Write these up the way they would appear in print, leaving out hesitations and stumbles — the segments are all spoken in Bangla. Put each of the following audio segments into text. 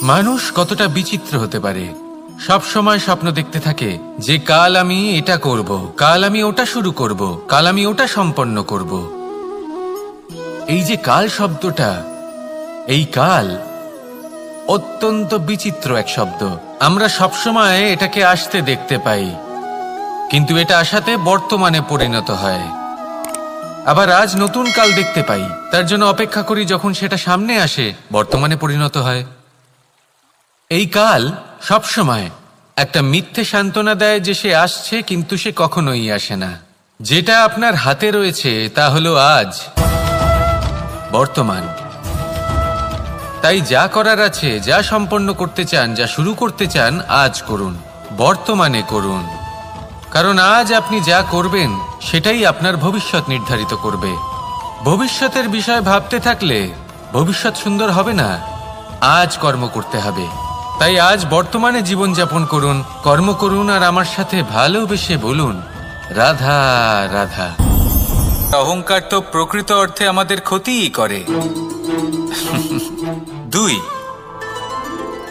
মানুষ কতটা বিচিত্র হতে পারে। সব সময় স্বপ্ন দেখতে থাকে যে কাল আমি এটা করব, কাল আমি ওটা শুরু করব, কাল আমি ওটা সম্পন্ন করব। এই যে কাল শব্দটা, এই কাল অত্যন্ত বিচিত্র এক শব্দ। আমরা সবসময় এটাকে আসতে দেখতে পাই, কিন্তু এটা আসাতে বর্তমানে পরিণত হয়। আবার আজ নতুন কাল দেখতে পাই, তার জন্য অপেক্ষা করি, যখন সেটা সামনে আসে বর্তমানে পরিণত হয়। এই কাল সবসময় একটা মিথ্যে সান্ত্বনা দেয় যে সে আসছে, কিন্তু সে কখনোই আসে না। যেটা আপনার হাতে রয়েছে তা হলো আজ, বর্তমান। তাই যা করার আছে, যা সম্পন্ন করতে চান, যা শুরু করতে চান, আজ করুন, বর্তমানে করুন। কারণ আজ আপনি যা করবেন সেটাই আপনার ভবিষ্যৎ নির্ধারিত করবে। ভবিষ্যতের বিষয় ভাবতে থাকলে ভবিষ্যৎ সুন্দর হবে না। আজ কর্ম করতে হবে। তাই আজ বর্তমানে জীবনযাপন করুন, কর্ম করুন, আর আমার সাথে ভালোবেসে বলুন, রাধা রাধা। অহংকার তো প্রকৃত অর্থে আমাদের ক্ষতিই করে। 2,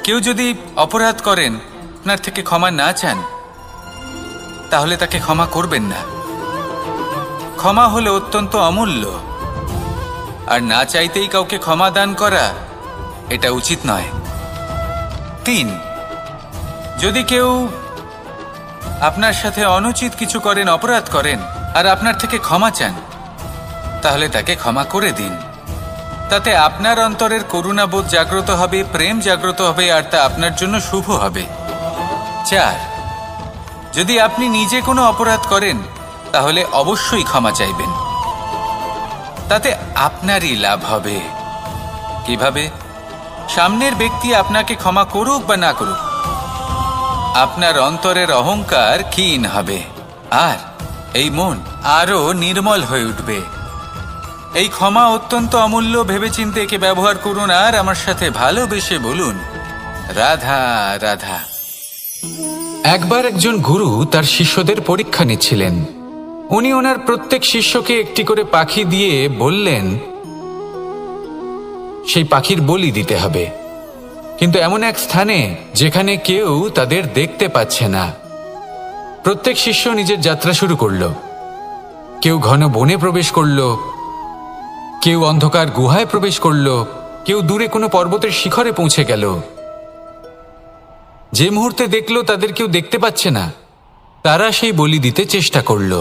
কেউ যদি অপরাধ করেন, আপনার থেকে ক্ষমা না চান, তাহলে তাকে ক্ষমা করবেন না। ক্ষমা হলো অত্যন্ত অমূল্য, আর না চাইতেই কাউকে ক্ষমা দান করা এটা উচিত নয়। 3, যদি কেউ আপনার সাথে অনুচিত কিছু করেন, অপরাধ করেন, আর আপনার থেকে ক্ষমা চান, তাহলে তাকে ক্ষমা করে দিন। তাতে আপনার অন্তরের করুণাবোধ জাগ্রত হবে, প্রেম জাগ্রত হবে, আর তা আপনার জন্য শুভ হবে। 4, যদি আপনি নিজে কোনো অপরাধ করেন, তাহলে অবশ্যই ক্ষমা চাইবেন। তাতে আপনারই লাভ হবে। কিভাবে? সামনের ব্যক্তি আপনাকে ক্ষমা করুক বা না করুক, আপনার অন্তরের অহংকার ক্ষীণ হবে, আর এই মন আরো নির্মল হয়ে উঠবে। এই ক্ষমা অত্যন্ত অমূল্য। ভেবেচিন্তে একে ব্যবহার করুন, আর আমার সাথে ভালোবেসে বলুন, রাধা রাধা। একবার একজন গুরু তার শিষ্যদের পরীক্ষা নিচ্ছিলেন। উনি ওনার প্রত্যেক শিষ্যকে একটি করে পাখি দিয়ে বললেন সেই পাখির বলি দিতে হবে, কিন্তু এমন এক স্থানে যেখানে কেউ তাদের দেখতে পাচ্ছে না। প্রত্যেক শিষ্য নিজের যাত্রা শুরু করল। কেউ ঘন বনে প্রবেশ করল, কেউ অন্ধকার গুহায় প্রবেশ করল, কেউ দূরে কোনো পর্বতের শিখরে পৌঁছে গেল। যে মুহূর্তে দেখলো তাদের কেউ দেখতে পাচ্ছে না, তারা সেই বলি দিতে চেষ্টা করল।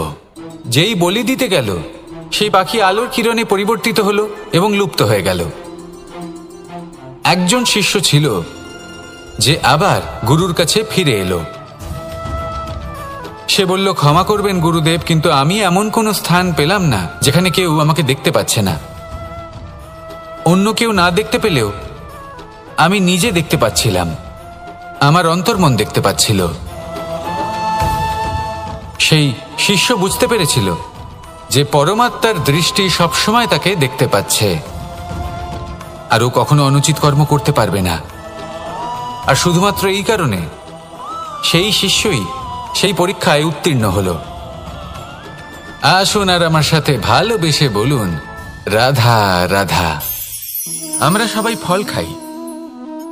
যেই বলি দিতে গেল, সেই পাখি আলোর কিরণে পরিবর্তিত হলো এবং লুপ্ত হয়ে গেল। একজন শিষ্য ছিল যে আবার গুরুর কাছে ফিরে এলো। সে বলল, ক্ষমা করবেন গুরুদেব, কিন্তু আমি এমন কোনো স্থান পেলাম না যেখানে কেউ আমাকে দেখতে পাচ্ছে না। অন্য কেউ না দেখতে পেলেও আমি নিজে দেখতে পাচ্ছিলাম, আমার অন্তর্মন দেখতে পাচ্ছিল। সেই শিষ্য বুঝতে পেরেছিল যে পরমাত্মার দৃষ্টি সবসময় তাকে দেখতে পাচ্ছে, আর ও কখনো অনুচিত কর্ম করতে পারবে না। আর শুধুমাত্র এই কারণে সেই শিষ্যই সেই পরীক্ষায় উত্তীর্ণ হল। আসুন আর আমার সাথে ভালোবেসে বলুন, রাধা রাধা। আমরা সবাই ফল খাই,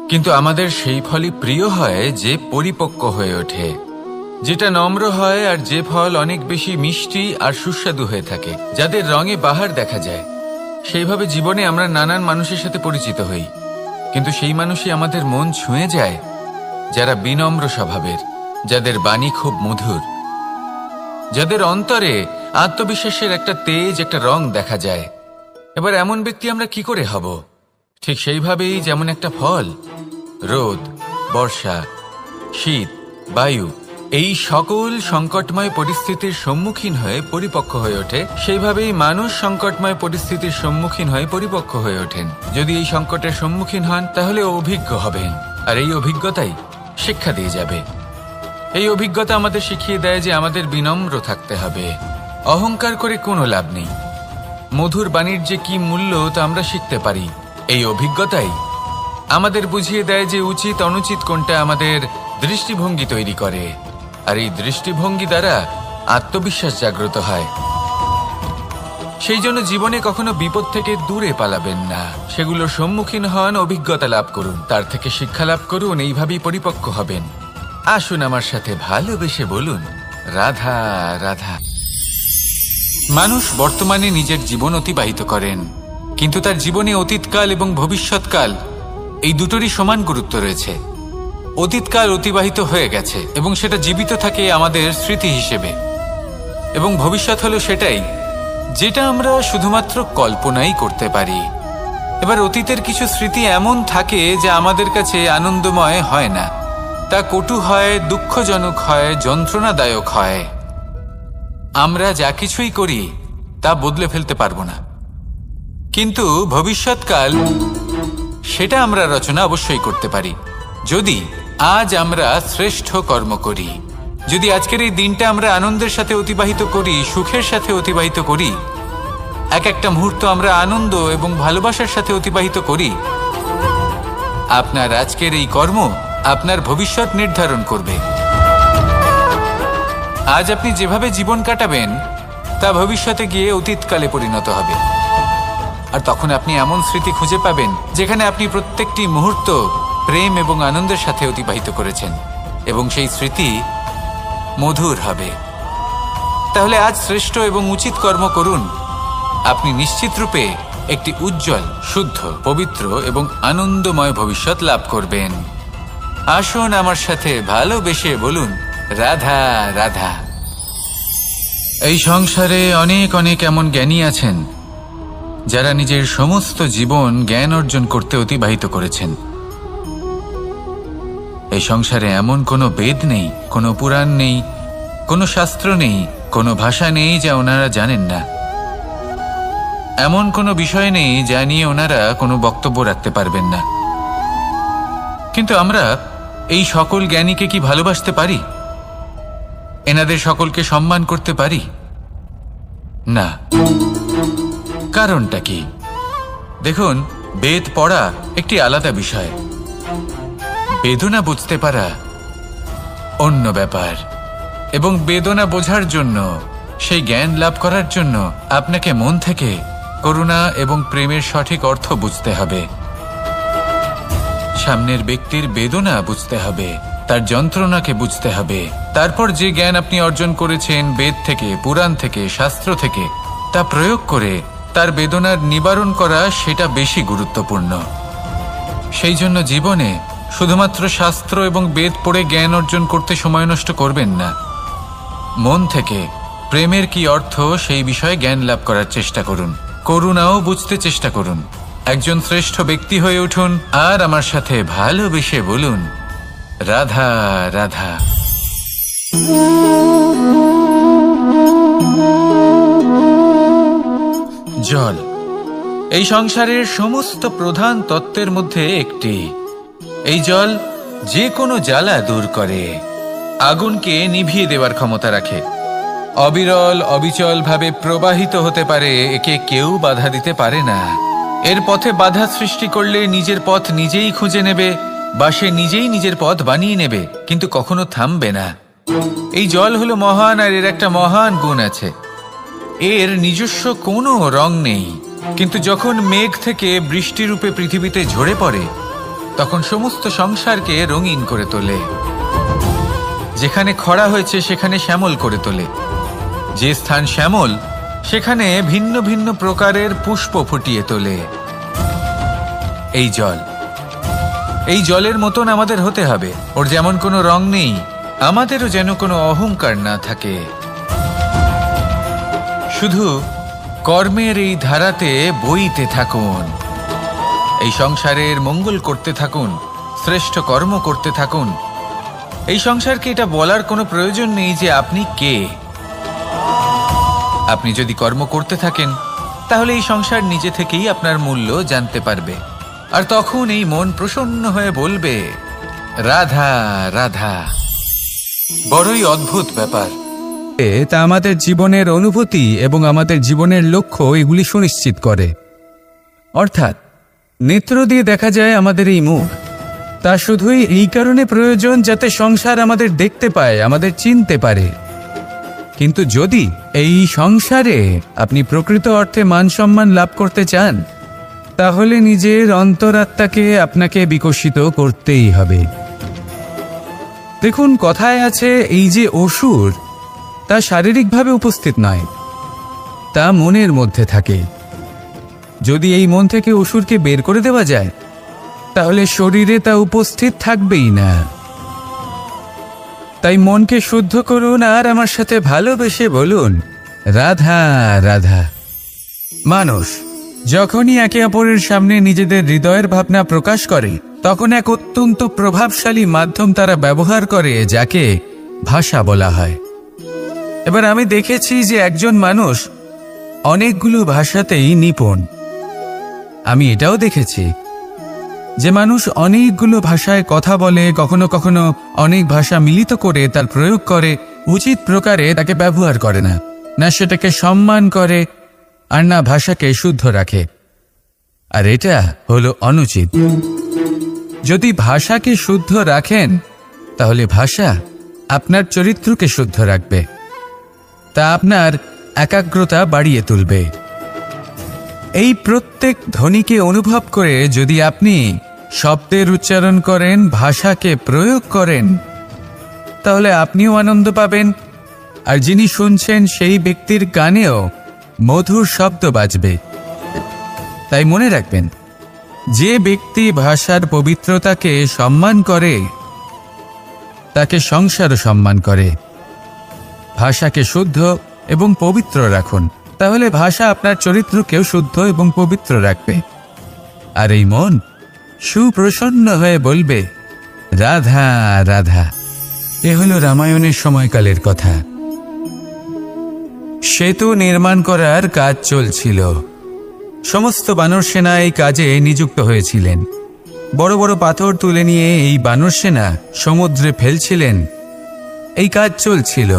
কিন্তু আমাদের সেই ফলই প্রিয় হয় যে পরিপক্ক হয়ে ওঠে, যেটা নম্র হয়, আর যে ফল অনেক বেশি মিষ্টি আর সুস্বাদু হয়ে থাকে, যাদের রঙে বাহার দেখা যায়। সেইভাবে জীবনে আমরা নানান মানুষের সাথে পরিচিত হই, কিন্তু সেই মানুষই আমাদের মন ছুঁয়ে যায় যারা বিনম্র স্বভাবের, যাদের বাণী খুব মধুর, যাদের অন্তরে আত্মবিশ্বাসের একটা তেজ, একটা রং দেখা যায়। এবার এমন ব্যক্তি আমরা কি করে হব? ঠিক সেইভাবেই যেমন একটা ফল রোদ, বর্ষা, শীত, বায়ু এই সকল সংকটময় পরিস্থিতির সম্মুখীন হয়ে পরিপক্ক হয়ে ওঠে, সেইভাবেই মানুষ সংকটময় পরিস্থিতির সম্মুখীন হয়ে পরিপক্ক হয়ে ওঠেন। যদি এই সংকটের সম্মুখীন হন, তাহলে অভিজ্ঞ হবেন, আর এই অভিজ্ঞতাই শিক্ষা দিয়ে যাবে। এই অভিজ্ঞতা আমাদের শিখিয়ে দেয় যে আমাদের বিনম্র থাকতে হবে। অহংকার করে কোনো লাভ নেই। মধুর বাণীর যে কি মূল্য তা আমরা শিখতে পারি। এই অভিজ্ঞতাই আমাদের বুঝিয়ে দেয় যে উচিত অনুচিত কোনটা, আমাদের দৃষ্টিভঙ্গি তৈরি করে, আর এই দৃষ্টিভঙ্গি দ্বারা আত্মবিশ্বাস জাগ্রত হয়। সেই জন্য জীবনে কখনো বিপদ থেকে দূরে পালাবেন না, সেগুলোর সম্মুখীন হন, অভিজ্ঞতা লাভ করুন, তার থেকে শিক্ষা লাভ করুন, এইভাবেই পরিপক্ক হবেন। আসুন আমার সাথে ভালোবেসে বলুন, রাধা রাধা। মানুষ বর্তমানে নিজের জীবন অতিবাহিত করেন, কিন্তু তার জীবনে অতীতকাল এবং ভবিষ্যৎকাল এই দুটোরই সমান গুরুত্ব রয়েছে। অতীতকাল অতিবাহিত হয়ে গেছে এবং সেটা জীবিত থাকে আমাদের স্মৃতি হিসেবে, এবং ভবিষ্যৎ হলো সেটাই যেটা আমরা শুধুমাত্র কল্পনাই করতে পারি। এবার অতীতের কিছু স্মৃতি এমন থাকে যা আমাদের কাছে আনন্দময় হয় না, তা কটু হয়, দুঃখজনক হয়, যন্ত্রণাদায়ক হয়। আমরা যা কিছুই করি তা বদলে ফেলতে পারবো না, কিন্তু ভবিষ্যৎকাল সেটা আমরা রচনা অবশ্যই করতে পারি, যদি আজ আমরা শ্রেষ্ঠ কর্ম করি। যদি আজকের এই দিনটা আমরা আনন্দের সাথে অতিবাহিত করি, সুখের সাথে অতিবাহিত করি, এক একটা মুহূর্ত আমরা আনন্দ এবং ভালোবাসার সাথে অতিবাহিত করি, আপনার আজকের এই কর্ম আপনার ভবিষ্যৎ নির্ধারণ করবে। আজ আপনি যেভাবে জীবন কাটাবেন তা ভবিষ্যতে গিয়ে অতীতকালে পরিণত হবে, আর তখন আপনি এমন স্মৃতি খুঁজে পাবেন যেখানে আপনি প্রত্যেকটি মুহূর্ত প্রেম এবং আনন্দের সাথে অতিবাহিত করেছেন, এবং সেই স্মৃতি মধুর হবে। তাহলে আজ শ্রেষ্ঠ এবং উচিত কর্ম করুন, আপনি নিশ্চিত রূপে একটি উজ্জ্বল, শুদ্ধ, পবিত্র এবং আনন্দময় ভবিষ্যৎ লাভ করবেন। আসুন আমার সাথে ভালোবেসে বলুন, রাধা রাধা। এই সংসারে অনেক অনেক এমন জ্ঞানী আছেন যারা নিজের সমস্ত জীবন জ্ঞান অর্জন করতে অতিবাহিত করেছেন। এই সংসারে এমন কোনো বেদ নেই, কোনো পুরাণ নেই, কোনো শাস্ত্র নেই, কোনো ভাষা নেই যা ওনারা জানেন না। এমন কোনো বিষয় নেই যা নিয়ে ওনারা কোনো বক্তব্য রাখতে পারবেন না। কিন্তু আমরা এই সকল জ্ঞানীকে কি ভালোবাসতে পারি? এনাদের সকলকে সম্মান করতে পারি না। কারণটা কি? দেখুন, বেদ পড়া একটি আলাদা বিষয়, বেদনা বুঝতে পারা অন্য ব্যাপার, এবং বেদনা বোঝার জন্য, সেই জ্ঞান লাভ করার জন্য আপনাকে মন থেকে করুণা এবং প্রেমের সঠিক অর্থ বুঝতে হবে। সামনের ব্যক্তির বেদনা বুঝতে হবে, তার যন্ত্রণাকে বুঝতে হবে। তারপর যে জ্ঞান আপনি অর্জন করেছেন বেদ থেকে, পুরাণ থেকে, শাস্ত্র থেকে, তা প্রয়োগ করে তার বেদনার নিবারণ করা, সেটা বেশি গুরুত্বপূর্ণ। সেই জন্য জীবনে শুধুমাত্র শাস্ত্র এবং বেদ পড়ে জ্ঞান অর্জন করতে সময় নষ্ট করবেন না। মন থেকে প্রেমের কি অর্থ সেই বিষয়ে জ্ঞান লাভ করার চেষ্টা করুন, করুণাও বুঝতে চেষ্টা করুন। একজন শ্রেষ্ঠ ব্যক্তি হয়ে উঠুন, আর আমার সাথে ভালোবেসে বলুন, রাধা রাধা। জল এই সংসারের সমস্ত প্রধান তত্ত্বের মধ্যে একটি। এই জল যে কোনো জ্বালা দূর করে, আগুনকে নিভিয়ে দেওয়ার ক্ষমতা রাখে, অবিরল অবিচল ভাবে প্রবাহিত হতে পারে, একে কেউ বাধা দিতে পারে না। এর পথে বাধা সৃষ্টি করলে নিজের পথ নিজেই খুঁজে নেবে, বা সে নিজেই নিজের পথ বানিয়ে নেবে, কিন্তু কখনো থামবে না। এই জল হলো মহান, আর এর একটা মহান গুণ আছে, এর নিজস্ব কোনো রং নেই, কিন্তু যখন মেঘ থেকে বৃষ্টিরূপে পৃথিবীতে ঝরে পড়ে তখন সমস্ত সংসারকে রঙিন করে তোলে। যেখানে খরা হয়েছে সেখানে শ্যামল করে তোলে, যে স্থান শ্যামল সেখানে ভিন্ন ভিন্ন প্রকারের পুষ্প ফুটিয়ে তোলে। এই জল, এই জলের মতন আমাদের হতে হবে। ওর যেমন কোনো রং নেই, আমাদেরও যেন কোনো অহংকার না থাকে। শুধু কর্মের এই ধারাতে বইতে থাকুন, এই সংসারের মঙ্গল করতে থাকুন, শ্রেষ্ঠ কর্ম করতে থাকুন। এই সংসারকে এটা বলার কোনো প্রয়োজন নেই যে আপনি কে। আপনি যদি কর্ম করতে থাকেন তাহলে এই সংসার নিজে থেকেই আপনার মূল্য জানতে পারবে, আর তখন এই মন প্রসন্ন হয়ে বলবে, রাধা রাধা। বড়ই অদ্ভুত ব্যাপার। তা আমাদের জীবনের অনুভূতি এবং আমাদের জীবনের লক্ষ্য এগুলি সুনিশ্চিত করে। অর্থাৎ নেত্র দিয়ে দেখা যায় আমাদের এই মুখ, তা শুধুই এই কারণে প্রয়োজন যাতে সংসার আমাদের দেখতে পায়, আমাদের চিনতে পারে। কিন্তু যদি এই সংসারে আপনি প্রকৃত অর্থে মান সম্মান লাভ করতে চান, তাহলে নিজের অন্তরাত্মাকে আপনাকে বিকশিত করতেই হবে। দেখুন, কথায় আছে এই যে অসুর, তা শারীরিকভাবে উপস্থিত নয়, তা মনের মধ্যে থাকে। যদি এই মন থেকে অসুরকে বের করে দেওয়া যায়, তাহলে শরীরে তা উপস্থিত থাকবেই না। তাই মনকে শুদ্ধ করুন আর আমার সাথে ভালোবেসে বলুন, রাধা রাধা। মানুষ যখনই একে অপরের সামনে নিজেদের হৃদয়ের ভাবনা প্রকাশ করে, তখন এক অত্যন্ত প্রভাবশালী মাধ্যম তারা ব্যবহার করে, যাকে ভাষা বলা হয়। এবার আমি দেখেছি যে একজন মানুষ অনেকগুলো ভাষাতেই নিপুণ। আমি এটাও দেখেছি যে মানুষ অনেকগুলো ভাষায় কথা বলে, কখনো কখনো অনেক ভাষা মিলিত করে তার প্রয়োগ করে, উচিত প্রকারে তাকে ব্যবহার করে না, না সেটাকে সম্মান করে, আর না ভাষাকে শুদ্ধ রাখে। আর এটা হলো অনুচিত। যদি ভাষাকে শুদ্ধ রাখেন, তাহলে ভাষা আপনার চরিত্রকে শুদ্ধ রাখবে, তা আপনার একাগ্রতা বাড়িয়ে তুলবে। এই প্রত্যেক ধ্বনিকে অনুভব করে যদি আপনি শব্দের উচ্চারণ করেন, ভাষাকে প্রয়োগ করেন, তাহলে আপনিও আনন্দ পাবেন, আর যিনি শুনছেন সেই ব্যক্তির কানেও মধুর শব্দ বাজবে। তাই মনে রাখবেন, যে ব্যক্তি ভাষার পবিত্রতাকে সম্মান করে, তাকে সংসারও সম্মান করে। ভাষাকে শুদ্ধ এবং পবিত্র রাখুন, তাহলে ভাষা আপনার চরিত্রকেও শুদ্ধ এবং পবিত্র রাখবে। আর এই মন সুপ্রসন্ন হয়ে বলবে, রাধা রাধা। এ হলো রামায়ণের সময়কালের কথা। সেতু নির্মাণ করার কাজ চলছিল। সমস্ত বানর সেনা এই কাজে নিযুক্ত হয়েছিলেন। বড় বড় পাথর তুলে নিয়ে এই বানর সেনা সমুদ্রে ফেলছিলেন। এই কাজ চলছিল।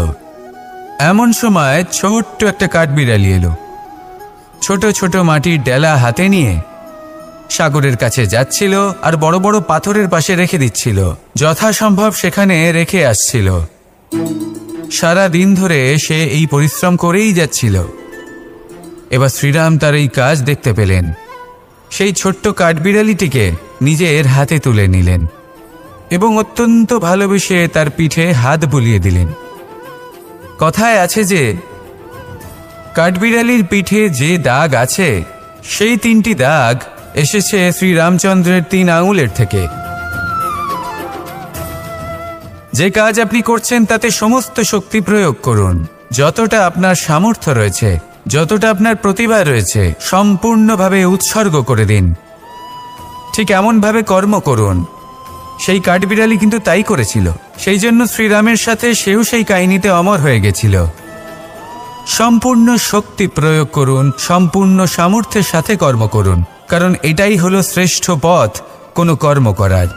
এমন সময় ছোট্ট একটা কাঠবিড়ালি এলো। ছোট ছোট মাটির ডেলা হাতে নিয়ে সাগরের কাছে যাচ্ছিল, আর বড় বড় পাথরের পাশে রেখে দিচ্ছিল, যথাসম্ভব সেখানে রেখে আসছিল। সারা দিন ধরে সে এই পরিশ্রম করেই যাচ্ছিল। এবার শ্রীরাম তার এই কাজ দেখতে পেলেন। সেই ছোট্ট কাঠবিড়ালিটিকে নিজের হাতে তুলে নিলেন এবং অত্যন্ত ভালোবেসে তার পিঠে হাত বুলিয়ে দিলেন। কথায় আছে যে কাঠবিড়ালির পিঠে যে দাগ আছে, সেই 3টি দাগ এসেছে শ্রীরামচন্দ্রের 3 আঙুলের থেকে। যে কাজ আপনি করছেন তাতে সমস্ত শক্তি প্রয়োগ করুন। যতটা আপনার সামর্থ্য রয়েছে, যতটা আপনার প্রতিভা রয়েছে, সম্পূর্ণভাবে উৎসর্গ করে দিন। ঠিক এমনভাবে কর্ম করুন। সেই কাঠবিড়ালি কিন্তু তাই করেছিল। সেই জন্য শ্রীরামের সাথে সেও সেই কাহিনীতে অমর হয়ে গেছিল। সম্পূর্ণ শক্তি প্রয়োগ করুন, সম্পূর্ণ সামর্থ্যের সাথে কর্ম করুন, কারণ এটাই হলো শ্রেষ্ঠ পথ কোনো কর্ম করার।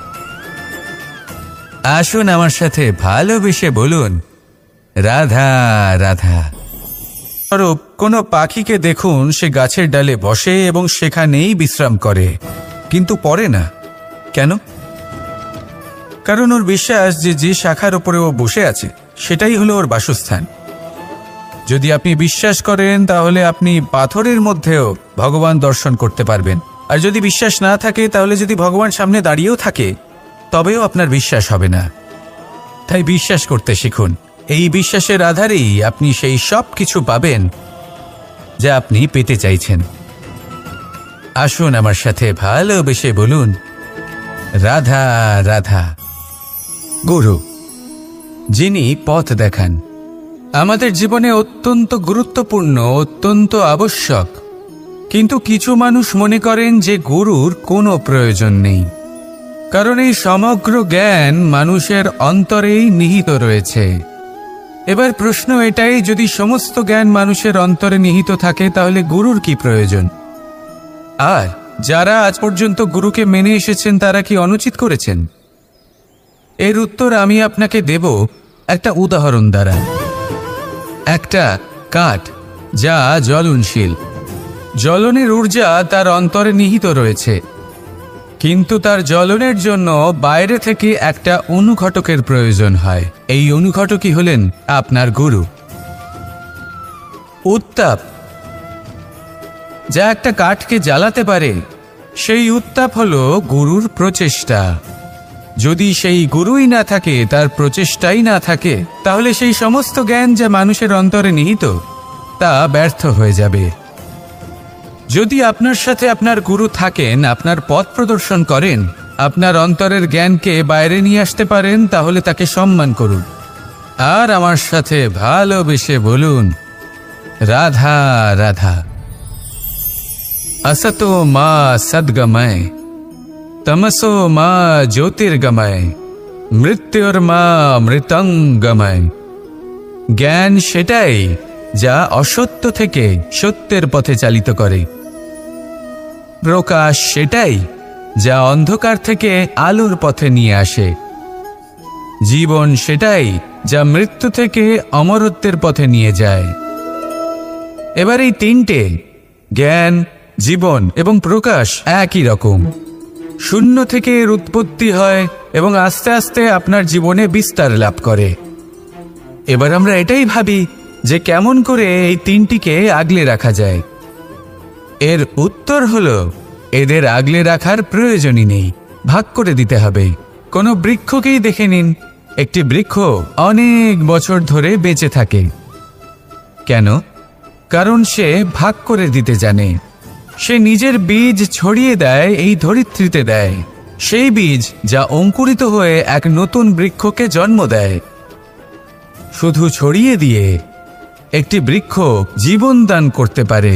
আসুন আমার সাথে ভালোবেসে বলুন, রাধা রাধা। স্বরূপ, কোনো পাখিকে দেখুন, সে গাছের ডালে বসে এবং সেখানেই বিশ্রাম করে, কিন্তু পড়ে না। কেন? কারণ ওর বিশ্বাস যে যে শাখার উপরে ও বসে আছে সেটাই হলো ওর বাসস্থান। যদি আপনি বিশ্বাস করেন, তাহলে আপনি পাথরের মধ্যেও ভগবান দর্শন করতে পারবেন। আর যদি বিশ্বাস না থাকে, তাহলে যদি ভগবান সামনে দাঁড়িয়েও থাকে, তবেও আপনার বিশ্বাস হবে না। তাই বিশ্বাস করতে শিখুন। এই বিশ্বাসের আধারেই আপনি সেই সব কিছু পাবেন যা আপনি পেতে চাইছেন। আসুন আমার সাথে ভালোবেসে বলুন, রাধা রাধা। গুরু, যিনি পথ দেখান, আমাদের জীবনে অত্যন্ত গুরুত্বপূর্ণ, অত্যন্ত আবশ্যক। কিন্তু কিছু মানুষ মনে করেন যে গুরুর কোনো প্রয়োজন নেই, কারণ এই সমগ্র জ্ঞান মানুষের অন্তরেই নিহিত রয়েছে। এবার প্রশ্ন এটাই, যদি সমস্ত জ্ঞান মানুষের অন্তরে নিহিত থাকে, তাহলে গুরুর কি প্রয়োজন? আর যারা আজ পর্যন্ত গুরুকে মেনে এসেছেন, তারা কি অনুচিত করেছেন? এর উত্তর আমি আপনাকে দেব একটা উদাহরণ দ্বারা। একটা কাঠ যা জ্বলনশীল, জ্বলনের ঊর্জা তার অন্তরে নিহিত রয়েছে, কিন্তু তার জ্বলনের জন্য বাইরে থেকে একটা অনুঘটকের প্রয়োজন হয়। এই অনুঘটকই হলেন আপনার গুরু। উত্তাপ, যা একটা কাঠকে জ্বালাতে পারে, সেই উত্তাপ হলো গুরুর প্রচেষ্টা। যদি সেই গুরুই না থাকে, তার প্রচেষ্টাই না থাকে, তাহলে সেই সমস্ত জ্ঞান যা মানুষের অন্তরে নিহিত তা ব্যর্থ হয়ে যাবে। যদি আপনার সাথে আপনার গুরু থাকেন, আপনার পথ প্রদর্শন করেন, আপনার অন্তরের জ্ঞানকে বাইরে নিয়ে আসতে পারেন, তাহলে তাকে সম্মান করুন আর আমার সাথে ভালোবেসে বলুন, রাধা রাধা। असतो मा सद्गमय, तमसो मा ज्योतिर्गमय, মৃত্যুর্মা মৃতঙ্গময়। জ্ঞান সেটাই যা অসত্য থেকে সত্যের পথে চালিত করে। প্রকাশ সেটাই যা অন্ধকার থেকে আলোর পথে নিয়ে আসে। জীবন সেটাই যা মৃত্যু থেকে অমরত্বের পথে নিয়ে যায়। এবার এই তিনটে, জ্ঞান, জীবন এবং প্রকাশ, একই রকম। শূন্য থেকে এর উৎপত্তি হয় এবং আস্তে আস্তে আপনার জীবনে বিস্তার লাভ করে। এবার আমরা এটাই ভাবি যে কেমন করে এই তিনটিকে আগলে রাখা যায়। এর উত্তর হলো, এদের আগলে রাখার প্রয়োজনই নেই, ভাগ করে দিতে হবে। কোনো বৃক্ষকেই দেখে নিন, একটি বৃক্ষ অনেক বছর ধরে বেঁচে থাকে। কেন? কারণ সে ভাগ করে দিতে জানে। সে নিজের বীজ ছড়িয়ে দেয়, এই ধরিত্রীতে দেয়, সেই বীজ যা অঙ্কুরিত হয়ে এক নতুন বৃক্ষকে জন্ম দেয়। শুধু ছড়িয়ে দিয়ে একটি বৃক্ষ জীবন দান করতে পারে।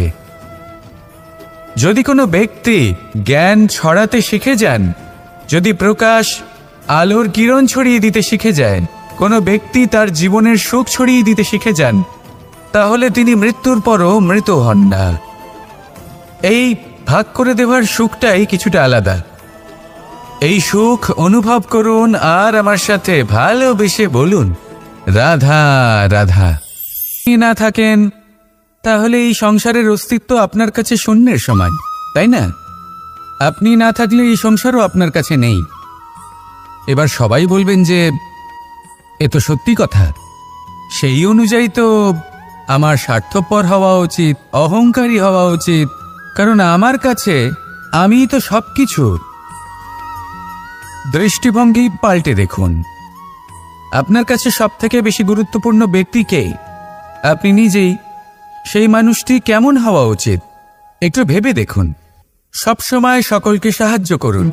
যদি কোনো ব্যক্তি জ্ঞান ছড়াতে শিখে যান, যদি প্রকাশ, আলোর কিরণ ছড়িয়ে দিতে শিখে যায়, কোনো ব্যক্তি তার জীবনের সুখ ছড়িয়ে দিতে শিখে যান, তাহলে তিনি মৃত্যুর পরও মৃত হন না। এই ভাগ করে দেওয়ার সুখটাই কিছুটা আলাদা। এই সুখ অনুভব করুন আর আমার সাথে ভালোবেসে বলুন, রাধা রাধা। যদি না থাকেন, তাহলে এই সংসারের অস্তিত্ব আপনার কাছে শূন্যের সমান, তাই না? আপনি না থাকলে এই সংসারও আপনার কাছে নেই। এবার সবাই বলবেন যে এ তো সত্যি কথা, সেই অনুযায়ী তো আমার স্বার্থপর হওয়া উচিত, অহংকারী হওয়া উচিত, কারণ আমার কাছে আমিই তো সবকিছু। দৃষ্টিভঙ্গি পাল্টে দেখুন। আপনার কাছে সবথেকে বেশি গুরুত্বপূর্ণ ব্যক্তি কে? আপনি নিজেই। সেই মানুষটি কেমন হওয়া উচিত একটু ভেবে দেখুন। সবসময় সকলকে সাহায্য করুন,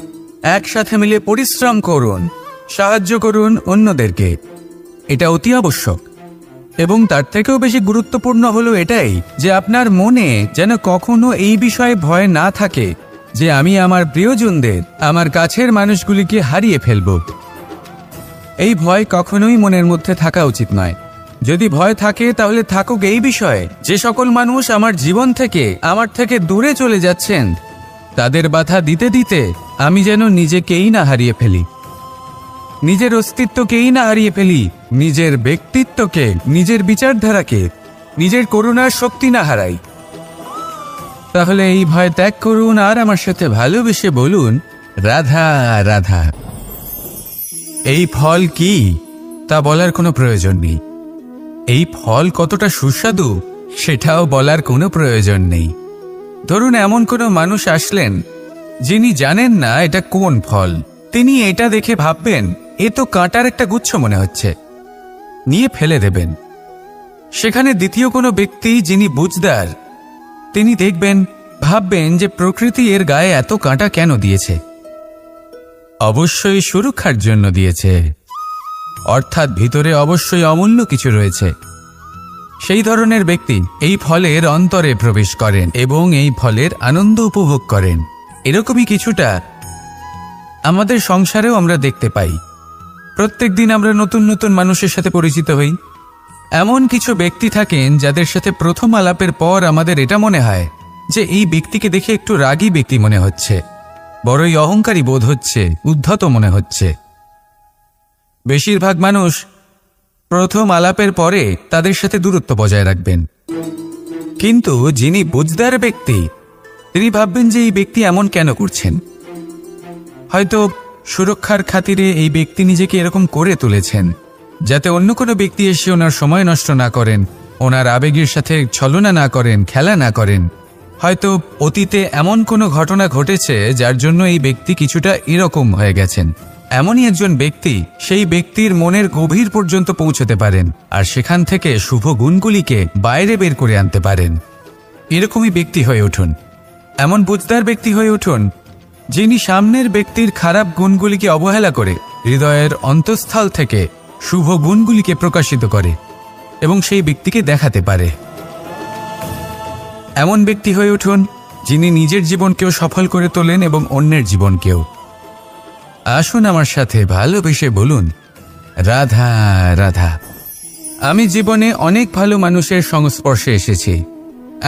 একসাথে মিলে পরিশ্রম করুন, সাহায্য করুন অন্যদেরকে। এটা অতি আবশ্যক। এবং তার থেকেও বেশি গুরুত্বপূর্ণ হলো এটাই যে আপনার মনে যেন কখনো এই বিষয়ে ভয় না থাকে যে আমি আমার প্রিয়জনদের, আমার কাছের মানুষগুলিকে হারিয়ে ফেলব। এই ভয় কখনোই মনের মধ্যে থাকা উচিত নয়। যদি ভয় থাকে তাহলে থাকুক এই বিষয়ে যে সকল মানুষ আমার জীবন থেকে, আমার থেকে দূরে চলে যাচ্ছেন, তাদের বাধা দিতে দিতে আমি যেন নিজেকেই না হারিয়ে ফেলি, নিজের অস্তিত্বকেই না হারিয়ে ফেলি, নিজের ব্যক্তিত্বকে, নিজের বিচারধারাকে, নিজের করুণার শক্তি না হারাই। তাহলে এই ভয় ত্যাগ করুন আর আমার সাথে ভালোবেসে বলুন, রাধা রাধা। এই ফল কি তা বলার কোনো প্রয়োজন নেই। এই ফল কতটা সুস্বাদু সেটাও বলার কোনো প্রয়োজন নেই। ধরুন এমন কোনো মানুষ আসলেন যিনি জানেন না এটা কোন ফল। তিনি এটা দেখে ভাববেন এ তো কাঁটার একটা গুচ্ছ মনে হচ্ছে, নিয়ে ফেলে দেবেন। সেখানে দ্বিতীয় কোনো ব্যক্তি যিনি বুঝদার, তিনি দেখবেন, ভাববেন যে প্রকৃতি এর গায়ে এত কাঁটা কেন দিয়েছে? অবশ্যই সুরক্ষার জন্য দিয়েছে, অর্থাৎ ভিতরে অবশ্যই অমূল্য কিছু রয়েছে। সেই ধরনের ব্যক্তি এই ফলের অন্তরে প্রবেশ করেন এবং এই ফলের আনন্দ উপভোগ করেন। এরকমই কিছুটা আমাদের সংসারেও আমরা দেখতে পাই। প্রত্যেক দিন আমরা নতুন নতুন মানুষের সাথে পরিচিত হই। এমন কিছু ব্যক্তি থাকেন যাদের সাথে প্রথম আলাপের পর আমাদের এটা মনে হয় যে এই ব্যক্তিকে দেখে একটু রাগী ব্যক্তি মনে হচ্ছে, বড়ই অহংকারী বোধ হচ্ছে, উদ্ধত মনে হচ্ছে। বেশিরভাগ মানুষ প্রথম আলাপের পরে তাদের সাথে দূরত্ব বজায় রাখবেন, কিন্তু যিনি বুঝদার ব্যক্তি তিনি ভাববেন যে এই ব্যক্তি এমন কেন করছেন। হয়তো সুরক্ষার খাতিরে এই ব্যক্তি নিজেকে এরকম করে তুলেছেন যাতে অন্য কোনো ব্যক্তি এসে ওনার সময় নষ্ট না করেন, ওনার আবেগের সাথে ছলনা না করেন, খেলা না করেন। হয়তো অতীতে এমন কোনো ঘটনা ঘটেছে যার জন্য এই ব্যক্তি কিছুটা এরকম হয়ে গেছেন। এমনই একজন ব্যক্তি সেই ব্যক্তির মনের গভীর পর্যন্ত পৌঁছতে পারেন আর সেখান থেকে শুভ গুণগুলিকে বাইরে বের করে আনতে পারেন। এরকমই ব্যক্তি হয়ে উঠুন, এমন বুঝদার ব্যক্তি হয়ে উঠুন যিনি সামনের ব্যক্তির খারাপ গুণগুলিকে অবহেলা করে হৃদয়ের অন্তঃস্থল থেকে শুভ গুণগুলিকে প্রকাশিত করে এবং সেই ব্যক্তিকে দেখাতে পারে। এমন ব্যক্তি হয়ে উঠুন যিনি নিজের জীবনকেও সফল করে তোলেন এবং অন্যের জীবনকেও। আসুন আমার সাথে ভালোবেসে বলুন, রাধা রাধা। আমি জীবনে অনেক ভালো মানুষের সংস্পর্শে এসেছি।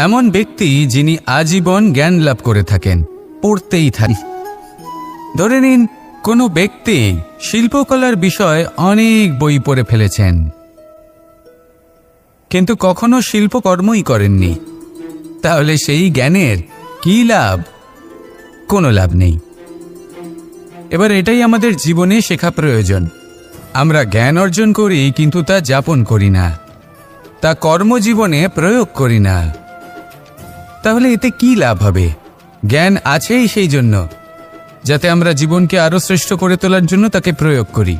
এমন ব্যক্তি যিনি আজীবন জ্ঞান লাভ করে থাকেন, পড়তেই থাকেন। ধরে নিন কোনো ব্যক্তি শিল্পকলার বিষয়ে অনেক বই পড়ে ফেলেছেন, কিন্তু কখনো শিল্পকর্মই করেননি। তাহলে সেই জ্ঞানের কি লাভ? কোনো লাভ নেই। এবার এটাই আমাদের জীবনে শেখা প্রয়োজন। আমরা জ্ঞান অর্জন করি কিন্তু তা যাপন করি না, তা কর্মজীবনে প্রয়োগ করি না। তাহলে এতে কি লাভ হবে? জ্ঞান আছেই সেই জন্য যাতে আমরা জীবনকে আরও শ্রেষ্ঠ করে তোলার জন্য তাকে প্রয়োগ করি।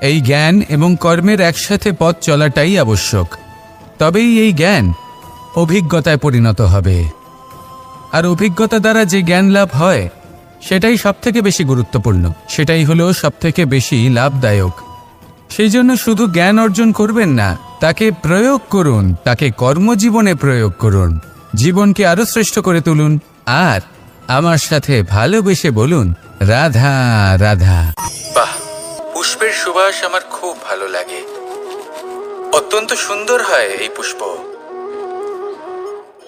এই জ্ঞান এবং কর্মের একসাথে পথ চলাটাই আবশ্যক। তবেই এই জ্ঞান অভিজ্ঞতায় পরিণত হবে। আর অভিজ্ঞতা দ্বারা যে জ্ঞান লাভ হয় সেটাই সবথেকে বেশি গুরুত্বপূর্ণ, সেটাই হলো সবথেকে বেশি লাভদায়ক। সেই জন্য শুধু জ্ঞান অর্জন করবেন না, তাকে প্রয়োগ করুন, তাকে কর্মজীবনে প্রয়োগ করুন, জীবনকে আরো শ্রেষ্ঠ করে তুলুন। আর আমার সাথে ভালোবেসে বলুন, রাধা রাধা। বাহ, পুষ্পের সুবাস আমার খুব ভালো লাগে। অত্যন্ত সুন্দর হয় এই পুষ্প।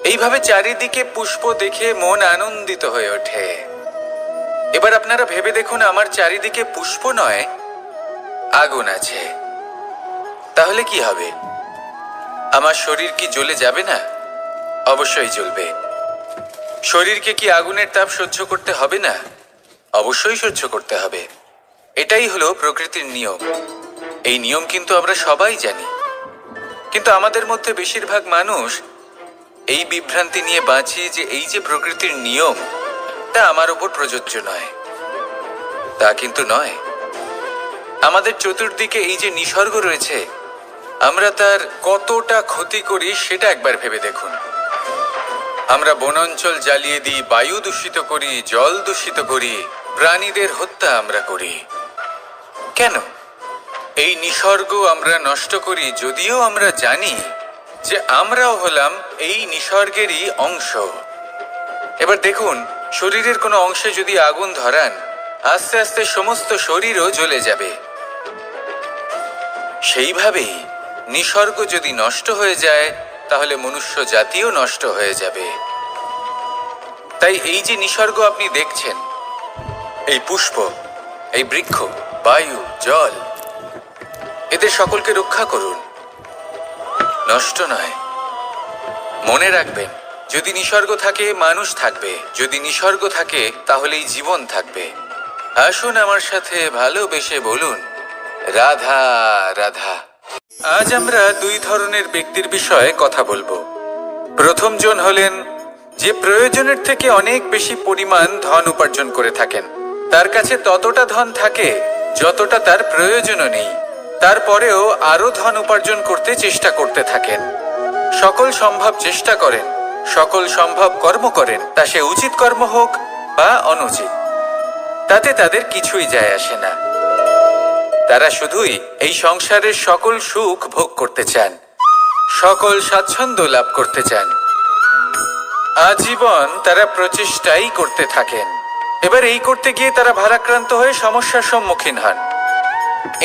এইভাবে চারিদিকে পুষ্প দেখে মন আনন্দিত হয়ে ওঠে। এবার আপনারা ভেবে দেখুন, আমার চারিদিকে পুষ্প নয়, আগুন আছে। তাহলে কি হবে? আমার শরীর কি জ্বলে যাবে না? অবশ্যই জ্বলবে। শরীরকে কি আগুনের তাপ সহ্য করতে হবে না? অবশ্যই সহ্য করতে হবে। এটাই হলো প্রকৃতির নিয়ম। এই নিয়ম কিন্তু আমরা সবাই জানি, কিন্তু আমাদের মধ্যে বেশিরভাগ মানুষ এই বিভ্রান্তি নিয়ে বাঁচি যে এই যে প্রকৃতির নিয়ম তা আমার উপর প্রযোজ্য নয়। তা কিন্তু নয়। আমাদের চতুর্দিকে এই যে নিসর্গ রয়েছে, আমরা তার কতটা ক্ষতি করি সেটা একবার ভেবে দেখুন। আমরা বনাঞ্চল জ্বালিয়ে দিই, বায়ু দূষিত করি, জল দূষিত করি, প্রাণীদের হত্যা আমরা করি। কেন? এই নিসর্গ আমরা নষ্ট করি, যদিও আমরা জানি যে আমরাও হলাম এই নিসর্গেরই অংশ। এবার দেখুন, শরীরের কোনো অংশে যদি আগুন ধরান, আস্তে আস্তে সমস্ত শরীরও জ্বলে যাবে। সেইভাবেই নিসর্গ যদি নষ্ট হয়ে যায়, তাহলে মনুষ্য জাতিও নষ্ট হয়ে যাবে। তাই এই যে নিসর্গ আপনি দেখছেন, এই পুষ্প, এই বৃক্ষ, বায়ু, জল, এদের সকলকে রক্ষা করুন, নষ্ট নয়। মনে রাখবেন, যদি নিসর্গ থাকে মানুষ থাকবে, যদি নিসর্গ থাকে তাহলেই জীবন থাকবে। আসুন আমার সাথে ভালোবেসে বলুন, রাধা রাধা। আজ আমরা দুই ধরনের ব্যক্তির বিষয়ে কথা বলবো। প্রথম জন হলেন যে প্রয়োজনের থেকে অনেক বেশি পরিমাণ ধন উপার্জন করে থাকেন। তার কাছে ততটা ধন থাকে যতটা তার প্রয়োজনও নেই, তারপরেও আরো ধন উপার্জন করতে চেষ্টা করতে থাকেন। সকল সম্ভব চেষ্টা করেন, সকল সম্ভব কর্ম করেন, তা সে উচিত কর্ম হোক বা অনুচিত, তাতে তাদের কিছুই যায় আসে না। তারা শুধুই এই সংসারের সকল সুখ ভোগ করতে চান, সকল স্বাচ্ছন্দ্য লাভ করতে চান। আজীবন তারা প্রচেষ্টাই করতে থাকেন। এবার এই করতে গিয়ে তারা ভারাক্রান্ত হয়ে সমস্যার সম্মুখীন হন।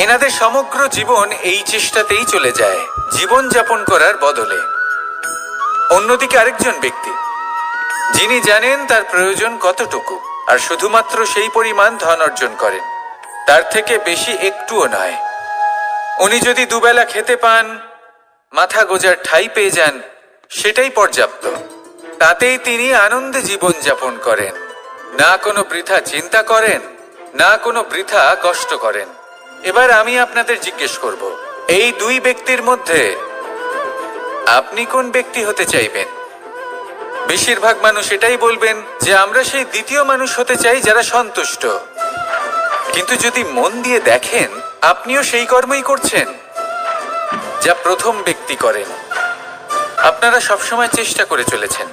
এনাদের সমগ্র জীবন এই চেষ্টাতেই চলে যায়, জীবন যাপন করার বদলে। অন্যদিকে আরেকজন ব্যক্তি যিনি জানেন তার প্রয়োজন কতটুকু, আর শুধুমাত্র সেই পরিমাণ ধন অর্জন করেন, তার থেকে বেশি একটুও নয়। উনি যদি দুবেলা খেতে পান, মাথা গোজার ঠাঁই পেয়ে যান, সেটাই পর্যাপ্ত। তাতেই তিনি আনন্দে জীবন যাপন করেন, না কোনো বৃথা চিন্তা করেন, না কোনো বৃথা কষ্ট করেন। এবার আমি আপনাদের জিজ্ঞেস করব, এই দুই ব্যক্তির মধ্যে আপনি কোন ব্যক্তি হতে চাইবেন? বেশিরভাগ মানুষ এটাই বলবেন যে আমরা সেই দ্বিতীয় মানুষ হতে চাই যারা সন্তুষ্ট। কিন্তু যদি মন দিয়ে দেখেন, আপনিও সেই কর্মই করছেন যা প্রথম ব্যক্তি করেন। আপনারা সবসময় চেষ্টা করে চলেছেন,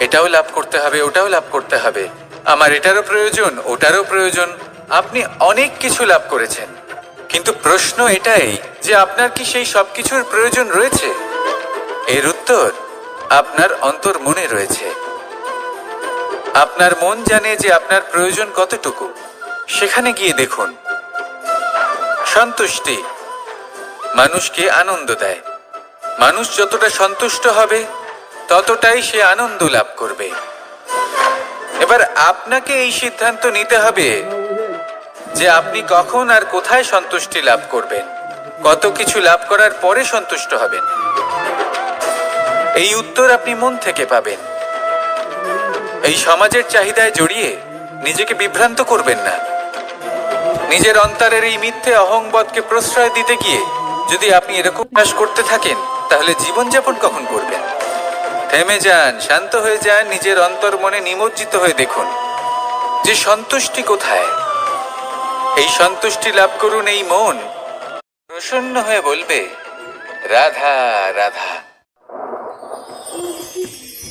এটাও লাভ করতে হবে, ওটাও লাভ করতে হবে, আমার এটারও প্রয়োজন, ওটারও প্রয়োজন। আপনি অনেক কিছু লাভ করেছেন, কিন্তু প্রশ্ন এটাই যে আপনার কি সেই সব কিছুর প্রয়োজন রয়েছে? এর উত্তর আপনার অন্তর্মনে রয়েছে। আপনার মন জানে যে আপনার প্রয়োজন কতটুকু। সেখানে গিয়ে দেখুন। সন্তুষ্টি মানুষকে আনন্দ দেয়। মানুষ যতটা সন্তুষ্ট হবে ততটাই সে আনন্দ লাভ করবে। এবার আপনাকে এই সিদ্ধান্ত নিতে হবে যে আপনি কখন আর কোথায় সন্তুষ্টি লাভ করবেন, কত কিছু লাভ করার পরে সন্তুষ্ট হবেন। এই উত্তর আপনি মন থেকে পাবেন। এই সমাজের চাহিদায় জড়িয়ে নিজেকে বিভ্রান্ত করবেন না। নিজের অন্তরের এই মিথ্যে অহংবোধকে প্রশ্রয় দিতে গিয়ে যদি আপনি এরকম কাজ করতে থাকেন, তাহলে জীবনযাপন কখন করবেন? থেমে যান, শান্ত হয়ে যান, নিজের অন্তর্মনে নিমজ্জিত হয়ে দেখুন যে সন্তুষ্টি কোথায়। এই সন্তুষ্টি লাভ করুন। এই মন প্রসন্ন হয়ে বলবে, রাধা রাধা।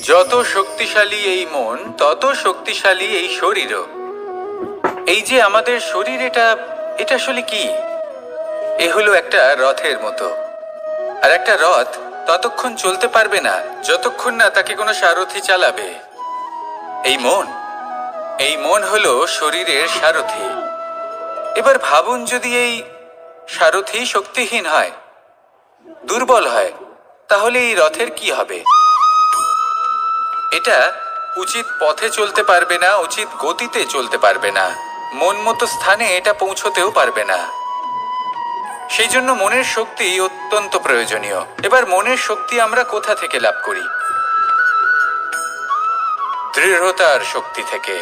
যত শক্তিশালী এই মন, তত শক্তিশালী এই শরীরও। এই যে আমাদের শরীর, এটা আসলে কি? এ হলো একটা রথের মতো। আর একটা রথ ততক্ষণ চলতে পারবে না যতক্ষণ না তাকে কোনো সারথি চালাবে। এই মন হলো শরীরের সারথি। এবার ভাবুন, যদি এই সারথি শক্তিহীন হয়, দুর্বল হয়, তাহলে এই রথের কি হবে? এটা উচিত পথে চলতে পারবে না, উচিত গতিতে চলতে পারবে না, মন মতো স্থানে এটা পৌঁছতেও পারবে না। সেই জন্য মনের শক্তি অত্যন্ত প্রয়োজনীয়। এবার মনের শক্তি আমরা কোথা থেকে লাভ করি? দৃঢ়তার শক্তি থেকে।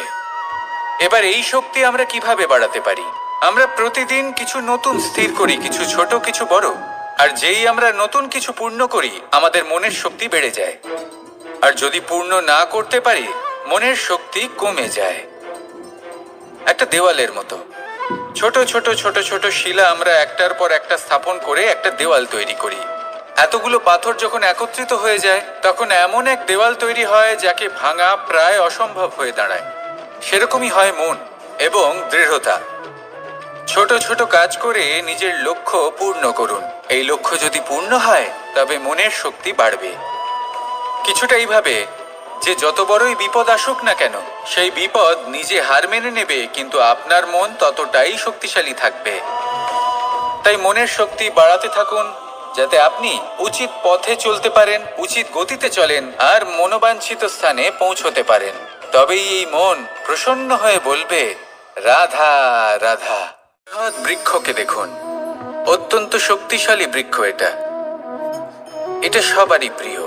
এবার এই শক্তি আমরা কিভাবে বাড়াতে পারি? আমরা প্রতিদিন কিছু নতুন স্থির করি, কিছু ছোট, কিছু বড়। আর যেই আমরা নতুন কিছু পূর্ণ করি, আমাদের মনের শক্তি বেড়ে যায়। আর যদি পূর্ণ না করতে পারি, মনের শক্তি কমে যায়। একটা দেওয়ালের মতো ছোট ছোট ছোট ছোট শিলা আমরা একটার পর একটা স্থাপন করে একটা দেওয়াল তৈরি করি। এতগুলো পাথর যখন একত্রিত হয়ে যায়, তখন এমন এক দেওয়াল তৈরি হয় যাকে ভাঙা প্রায় অসম্ভব হয়ে দাঁড়ায়। সেরকমই হয় মন এবং দৃঢ়তা। ছোট ছোট কাজ করে নিজের লক্ষ্য পূর্ণ করুন। এই লক্ষ্য যদি পূর্ণ হয়, তবে মনের শক্তি বাড়বে। কিছুটা এইভাবে যে যত বড়ই বিপদ আসুক না কেন, সেই বিপদ নিজে হার মেনে নেবে, কিন্তু আপনার মন ততটাই শক্তিশালী থাকবে। তাই মনের শক্তি বাড়াতে থাকুন, যাতে আপনি উচিত পথে চলতে পারেন, উচিত গতিতে চলেন আর মনোবাঞ্ছিত স্থানে পৌঁছতে পারেন। তবেই এই মন প্রসন্ন হয়ে বলবে, রাধা রাধা। বৃক্ষকে দেখুন, অত্যন্ত শক্তিশালী বৃক্ষ। এটা সবারই প্রিয়।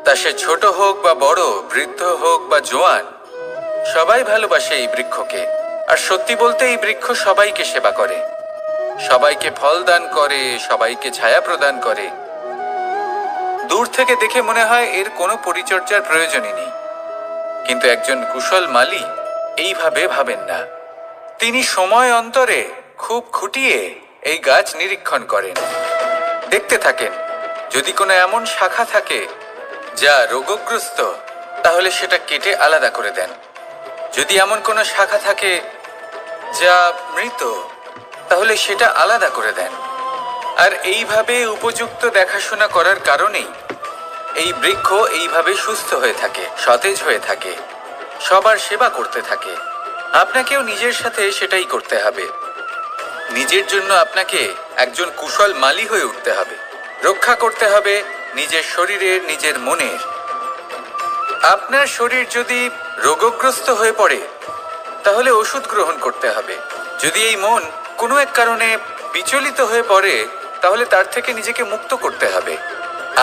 তা সে ছোট হোক বা বড়, বৃদ্ধ হোক বা জোয়ান, সবাই ভালোবাসে এই বৃক্ষকে। আর সত্যি বলতে এই বৃক্ষ সবাইকে সেবা করে, সবাইকে ফল দান করে, সবাইকে ছায়া প্রদান করে। দূর থেকে দেখে মনে হয় এর কোনো পরিচর্যার প্রয়োজনই নেই। কিন্তু একজন কুশল মালী এইভাবে ভাবেন না। তিনি সময় অন্তরে খুব খুঁটিয়ে এই গাছ নিরীক্ষণ করেন, দেখতে থাকেন। যদি কোনো এমন শাখা থাকে যা রোগগ্রস্ত, তাহলে সেটা কেটে আলাদা করে দেন। যদি এমন কোনো শাখা থাকে যা মৃত, তাহলে সেটা আলাদা করে দেন। আর এইভাবে উপযুক্ত দেখাশোনা করার কারণেই এই বৃক্ষ এইভাবে সুস্থ হয়ে থাকে, সতেজ হয়ে থাকে, সবার সেবা করতে থাকে। আপনাকেও নিজের সাথে সেটাই করতে হবে। নিজের জন্য আপনাকে একজন কুশল মালী হয়ে উঠতে হবে। রক্ষা করতে হবে নিজের শরীরের, নিজের মনের। আপনার শরীর যদি রোগগ্রস্ত হয়ে পড়ে, তাহলে ওষুধ গ্রহণ করতে হবে। যদি এই মন কোনো এক কারণে বিচলিত হয়ে পড়ে, তাহলে তার থেকে নিজেকে মুক্ত করতে হবে।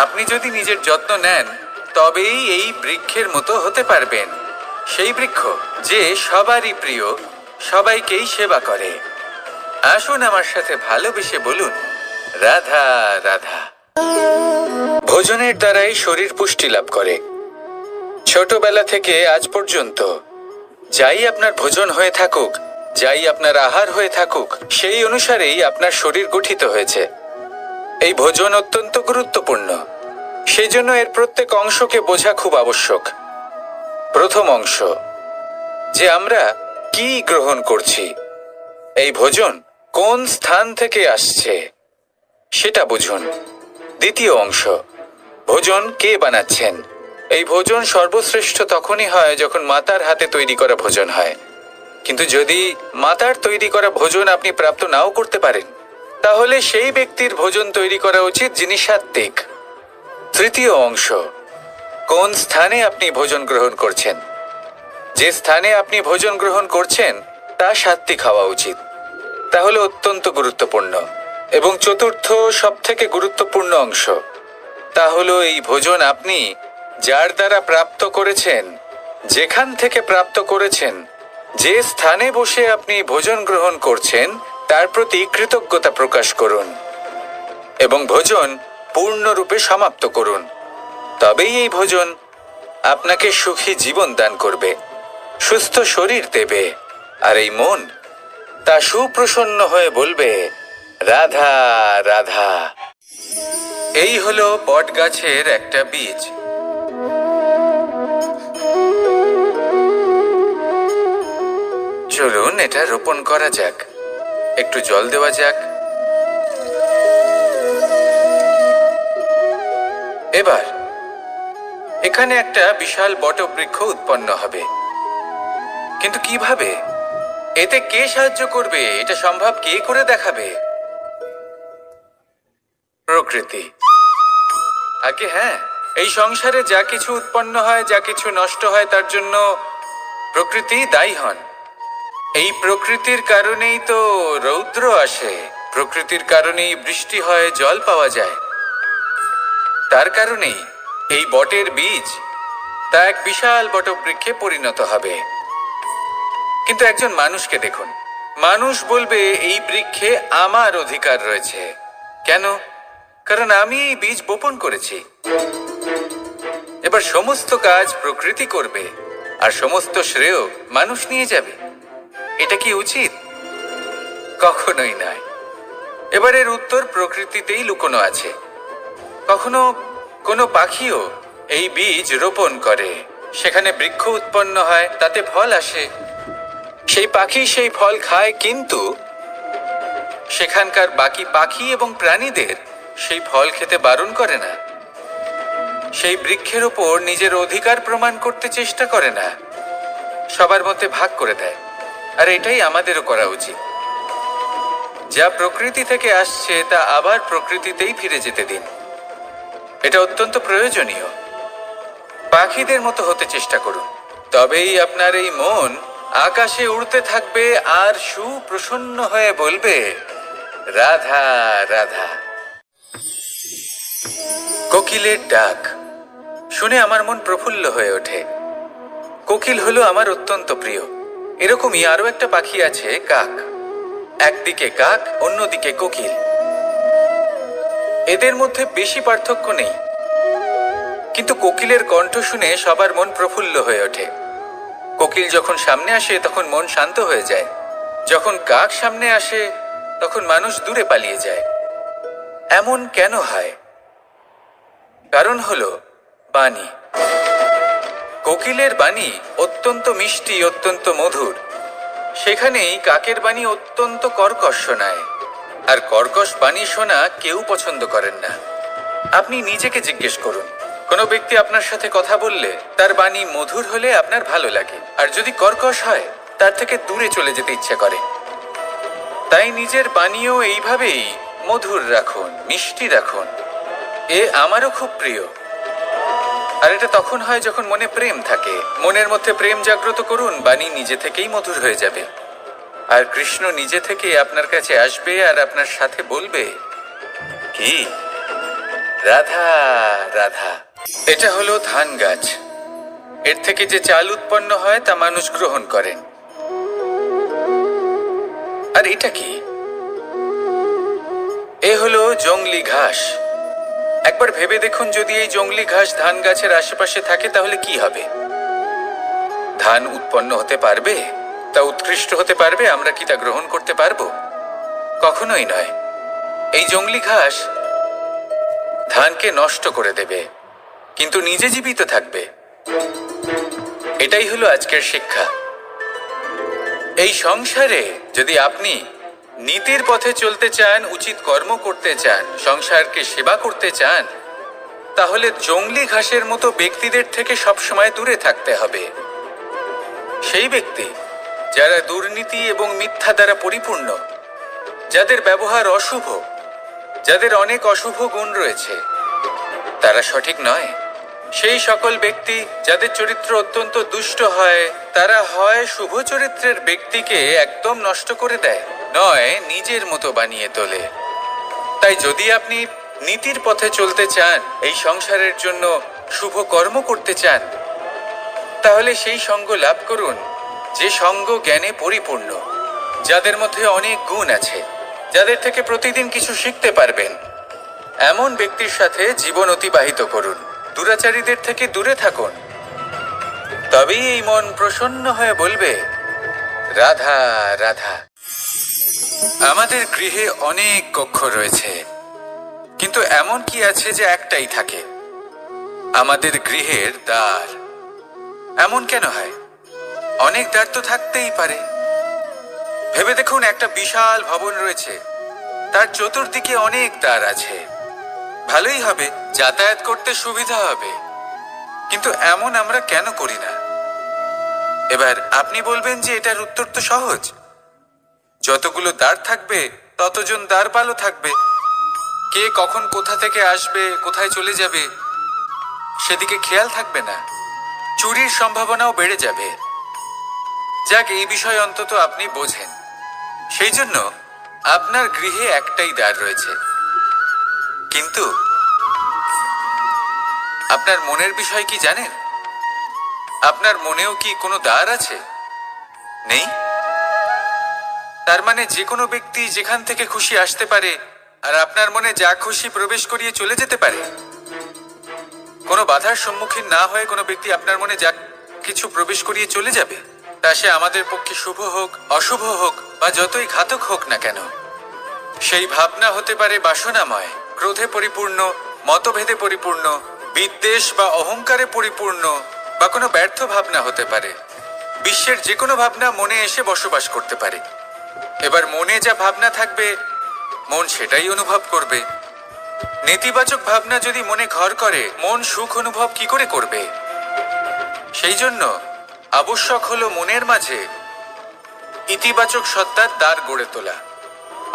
আপনি যদি নিজের যত্ন নেন, তবেই এই বৃক্ষের মতো হতে পারবেন। সেই বৃক্ষ যে সবারই প্রিয়, সবাইকেই সেবা করে। আসুন আমার সাথে ভালোবেসে বলুন, রাধা রাধা। ভোজনের দ্বারাই শরীর পুষ্টি লাভ করে। ছোটবেলা থেকে আজ পর্যন্ত যাই আপনার ভোজন হয়ে থাকুক, যাই আপনার আহার হয়ে থাকুক, সেই অনুসারেই আপনার শরীর গঠিত হয়েছে। এই ভোজন অত্যন্ত গুরুত্বপূর্ণ, সেই জন্য এর প্রত্যেক অংশকে বোঝা খুব আবশ্যক। প্রথম অংশ, যে আমরা কি গ্রহণ করছি, এই ভোজন কোন স্থান থেকে আসছে সেটা বুঝুন। দ্বিতীয় অংশ, ভোজন কে বানাচ্ছেন। এই ভোজন সর্বশ্রেষ্ঠ তখনই হয় যখন মাতার হাতে তৈরি করা ভোজন হয়। কিন্তু যদি মাতার তৈরি করা ভোজন আপনি প্রাপ্ত নাও করতে পারেন, তাহলে সেই ব্যক্তির ভোজন তৈরি করা উচিত যিনি সাত্ত্বিক। তৃতীয় অংশ, কোন স্থানে আপনি ভোজন গ্রহণ করছেন। যে স্থানে আপনি ভোজন গ্রহণ করছেন তা সাত্ত্বিক হওয়া উচিত। তাহলে অত্যন্ত গুরুত্বপূর্ণ। এবং চতুর্থ সবথেকে গুরুত্বপূর্ণ অংশ, তা হলো এই ভোজন আপনি যার দ্বারা প্রাপ্ত করেছেন, যেখান থেকে প্রাপ্ত করেছেন, যে স্থানে বসে আপনি ভোজন গ্রহণ করছেন তার প্রতি কৃতজ্ঞতা প্রকাশ করুন এবং ভোজন পূর্ণরূপে সমাপ্ত করুন। তবেই এই ভোজন আপনাকে সুখী জীবন দান করবে, সুস্থ শরীর দেবে, আর এই মন তা সুপ্রসন্ন হয়ে বলবে, রাধা রাধা। এই হলো বট গাছের একটা বীজ। চলুন এটা রোপণ করা যাক। একটু জল দেওয়া যাক। এবার এখানে একটা বিশাল বটবৃক্ষ উৎপন্ন হবে। কিন্তু কিভাবে? এতে কে সাহায্য করবে? এটা সম্ভব কে করে দেখাবে? প্রকৃতি। আগে হ্যাঁ, এই সংসারে যা কিছু উৎপন্ন হয়, যা কিছু নষ্ট হয়, তার জন্য প্রকৃতি দায়ী হন। এই প্রকৃতির কারণেই তো রৌদ্র আসে, প্রকৃতির কারণেই বৃষ্টি হয়, জল পাওয়া যায়। তার কারণেই এই বটের বীজ তা এক বিশাল বটবৃক্ষে পরিণত হবে। কিন্তু একজন মানুষকে দেখুন, মানুষ বলবে এই বৃক্ষে আমার অধিকার রয়েছে। কেন? কারণ আমি এই বীজ বপন করেছি। এবার সমস্ত কাজ প্রকৃতি করবে আর সমস্ত শ্রেয় মানুষ নিয়ে যাবে। এটা কি উচিত? কখনোই নয়। এবার এর উত্তর প্রকৃতিতেই লুকোনো আছে। কখনো কোনো পাখিও এই বীজ রোপণ করে, সেখানে বৃক্ষ উৎপন্ন হয়, তাতে ফল আসে, সেই পাখি সেই ফল খায়, কিন্তু সেখানকার বাকি পাখি এবং প্রাণীদের সেই ফল খেতে বারণ করে না। সেই বৃক্ষের উপর নিজের অধিকার প্রমাণ করতে চেষ্টা করে না, সবার মধ্যে ভাগ করে দেয়। আর এটাই আমাদেরও করা উচিত। যা প্রকৃতি থেকে আসছে তা আবার প্রকৃতিতেই ফিরে যেতে দিন। এটা অত্যন্ত প্রয়োজনীয়। পাখিদের মতো হতে চেষ্টা করুন, তবেই আপনার এই মন আকাশে উড়তে থাকবে আর সুপ্রসন্ন হয়ে বলবে, রাধা রাধা। কোকিলের ডাক শুনে আমার মন প্রফুল্ল হয়ে ওঠে। কোকিল হলো আমার অত্যন্ত প্রিয়। এরকমই আরো একটা পাখি আছে, কাক। একদিকে কাক, অন্যদিকে কোকিল। এদের মধ্যে বেশি পার্থক্য নেই, কিন্তু কোকিলের কণ্ঠ শুনে সবার মন প্রফুল্ল হয়ে ওঠে। কোকিল যখন সামনে আসে তখন মন শান্ত হয়ে যায়। যখন কাক সামনে আসে তখন মানুষ দূরে পালিয়ে যায়। এমন কেন হয়? কারণ হলো বাণী। কোকিলের বাণী অত্যন্ত মিষ্টি, অত্যন্ত মধুর। সেখানেই কাকের বাণী অত্যন্ত কর্কশ শোনায়, আর কর্কশ বাণী শোনা কেউ পছন্দ করেন না। আপনি নিজেকে জিজ্ঞেস করুন, কোনো ব্যক্তি আপনার সাথে কথা বললে তার বাণী মধুর হলে আপনার ভালো লাগে, আর যদি কর্কশ হয় তার থেকে দূরে চলে যেতে ইচ্ছে করে। তাই নিজের বাণীও এইভাবেই মধুর রাখুন, মিষ্টি রাখুন। এ আমারও খুব প্রিয়। আর এটা তখন হয় যখন মনে প্রেম থাকে। মনের মধ্যে প্রেম জাগ্রত করুন, বাণী নিজে থেকেই মধুর হয়ে যাবে। আর কৃষ্ণ নিজে থেকে আপনার কাছে আসবে আর আপনার সাথে বলবে, কি রাধা রাধা। এটা হলো ধান গাছ। এর থেকে যে চাল উৎপন্ন হয় তা মানুষ গ্রহণ করেন। আর এটা কি? এ হলো জংলি ঘাস। একবার ভেবে দেখুন, যদি এই জংলি ঘাস ধান গাছের আশেপাশে থাকে তাহলে কি হবে? ধান উৎপন্ন হতে পারবে? তা উৎকৃষ্ট হতে পারবে? আমরা কি তা গ্রহণ করতে পারবো? কখনোই নয়। এই জংলি ঘাস ধানকে নষ্ট করে দেবে, কিন্তু নিজে জীবিত থাকবে। এটাই হলো আজকের শিক্ষা। এই সংসারে যদি আপনি নীতির পথে চলতে চান, উচিত কর্ম করতে চান, সংসারকে সেবা করতে চান, তাহলে জংলি ঘাসের মতো ব্যক্তিদের থেকে সবসময় দূরে থাকতে হবে। সেই ব্যক্তি যারা দুর্নীতি এবং মিথ্যা দ্বারা পরিপূর্ণ, যাদের ব্যবহার অশুভ, যাদের অনেক অশুভ গুণ রয়েছে, তারা সঠিক নয়। সেই সকল ব্যক্তি যাদের চরিত্র অত্যন্ত দুষ্ট হয়, তারা হয় শুভ চরিত্রের ব্যক্তিকে একদম নষ্ট করে দেয়, নয় নিজের মতো বানিয়ে তোলে। তাই যদি আপনি নীতির পথে চলতে চান, এই সংসারের জন্য শুভ কর্ম করতে চান, তাহলে সেই সঙ্গ লাভ করুন যে সঙ্গ জ্ঞানে পরিপূর্ণ, যাদের মধ্যে অনেক গুণ আছে, যাদের থেকে প্রতিদিন কিছু শিখতে পারবেন। এমন ব্যক্তির সাথে জীবন অতিবাহিত করুন। দুরাচারীদের থেকে দূরে থাকুন। তবেই এই মন প্রসন্ন হয়ে বলবে, রাধা রাধা। আমাদের গৃহে অনেক কক্ষ রয়েছে, কিন্তু এমন কি আছে যে একটাই থাকে? আমাদের গৃহের দ্বার। এমন কেন হয়? অনেক দ্বার তো থাকতেই পারে। ভেবে দেখুন, একটা বিশাল ভবন রয়েছে, তার চতুর্দিকে অনেক দ্বার আছে। ভালোই হবে, যাতায়াত করতে সুবিধা হবে, কিন্তু এমন আমরা কেন করি না? এবার আপনি বলবেন যে এটার উত্তর তো সহজ। যতগুলো দ্বার থাকবে ততজন দ্বারপালও থাকবে। কে কখন কোথা থেকে আসবে, কোথায় চলে যাবে, সেদিকে খেয়াল থাকবে না। চুরির সম্ভাবনাও বেড়ে যাবে। যাক, এই বিষয় অন্তত আপনি বোঝেন। সেই জন্য আপনার গৃহে একটাই দ্বার রয়েছে। কিন্তু আপনার মনের বিষয় কি জানেন? আপনার মনেও কি কোনো দ্বার আছে? নেই? তার মানে যে কোনো ব্যক্তি যেখান থেকে খুশি আসতে পারে, আর আপনার মনে যা খুশি প্রবেশ করিয়ে চলে যেতে পারে। কোনো বাধার সম্মুখীন না হয়ে কোনো ব্যক্তি আপনার মনে যা কিছু প্রবেশ করিয়ে চলে যাবে, তা সে আমাদের পক্ষে শুভ হোক, অশুভ হোক, বা যতই ঘাতক হোক না কেন। সেই ভাবনা হতে পারে বাসনাময়, ক্রোধে পরিপূর্ণ, মতভেদে পরিপূর্ণ, বিদ্বেষ বা অহংকারে পরিপূর্ণ, বা কোনো ব্যর্থ ভাবনা হতে পারে। বিশ্বের যে কোনো ভাবনা মনে এসে বসবাস করতে পারে। এবার মনে যা ভাবনা থাকবে, মন সেটাই অনুভব করবে। নেতিবাচক ভাবনা যদি মনে ঘর করে, মন সুখ অনুভব কি করে করবে? সেই জন্য আবশ্যক হলো মনের মাঝে ইতিবাচক সত্তার দ্বার গড়ে তোলা।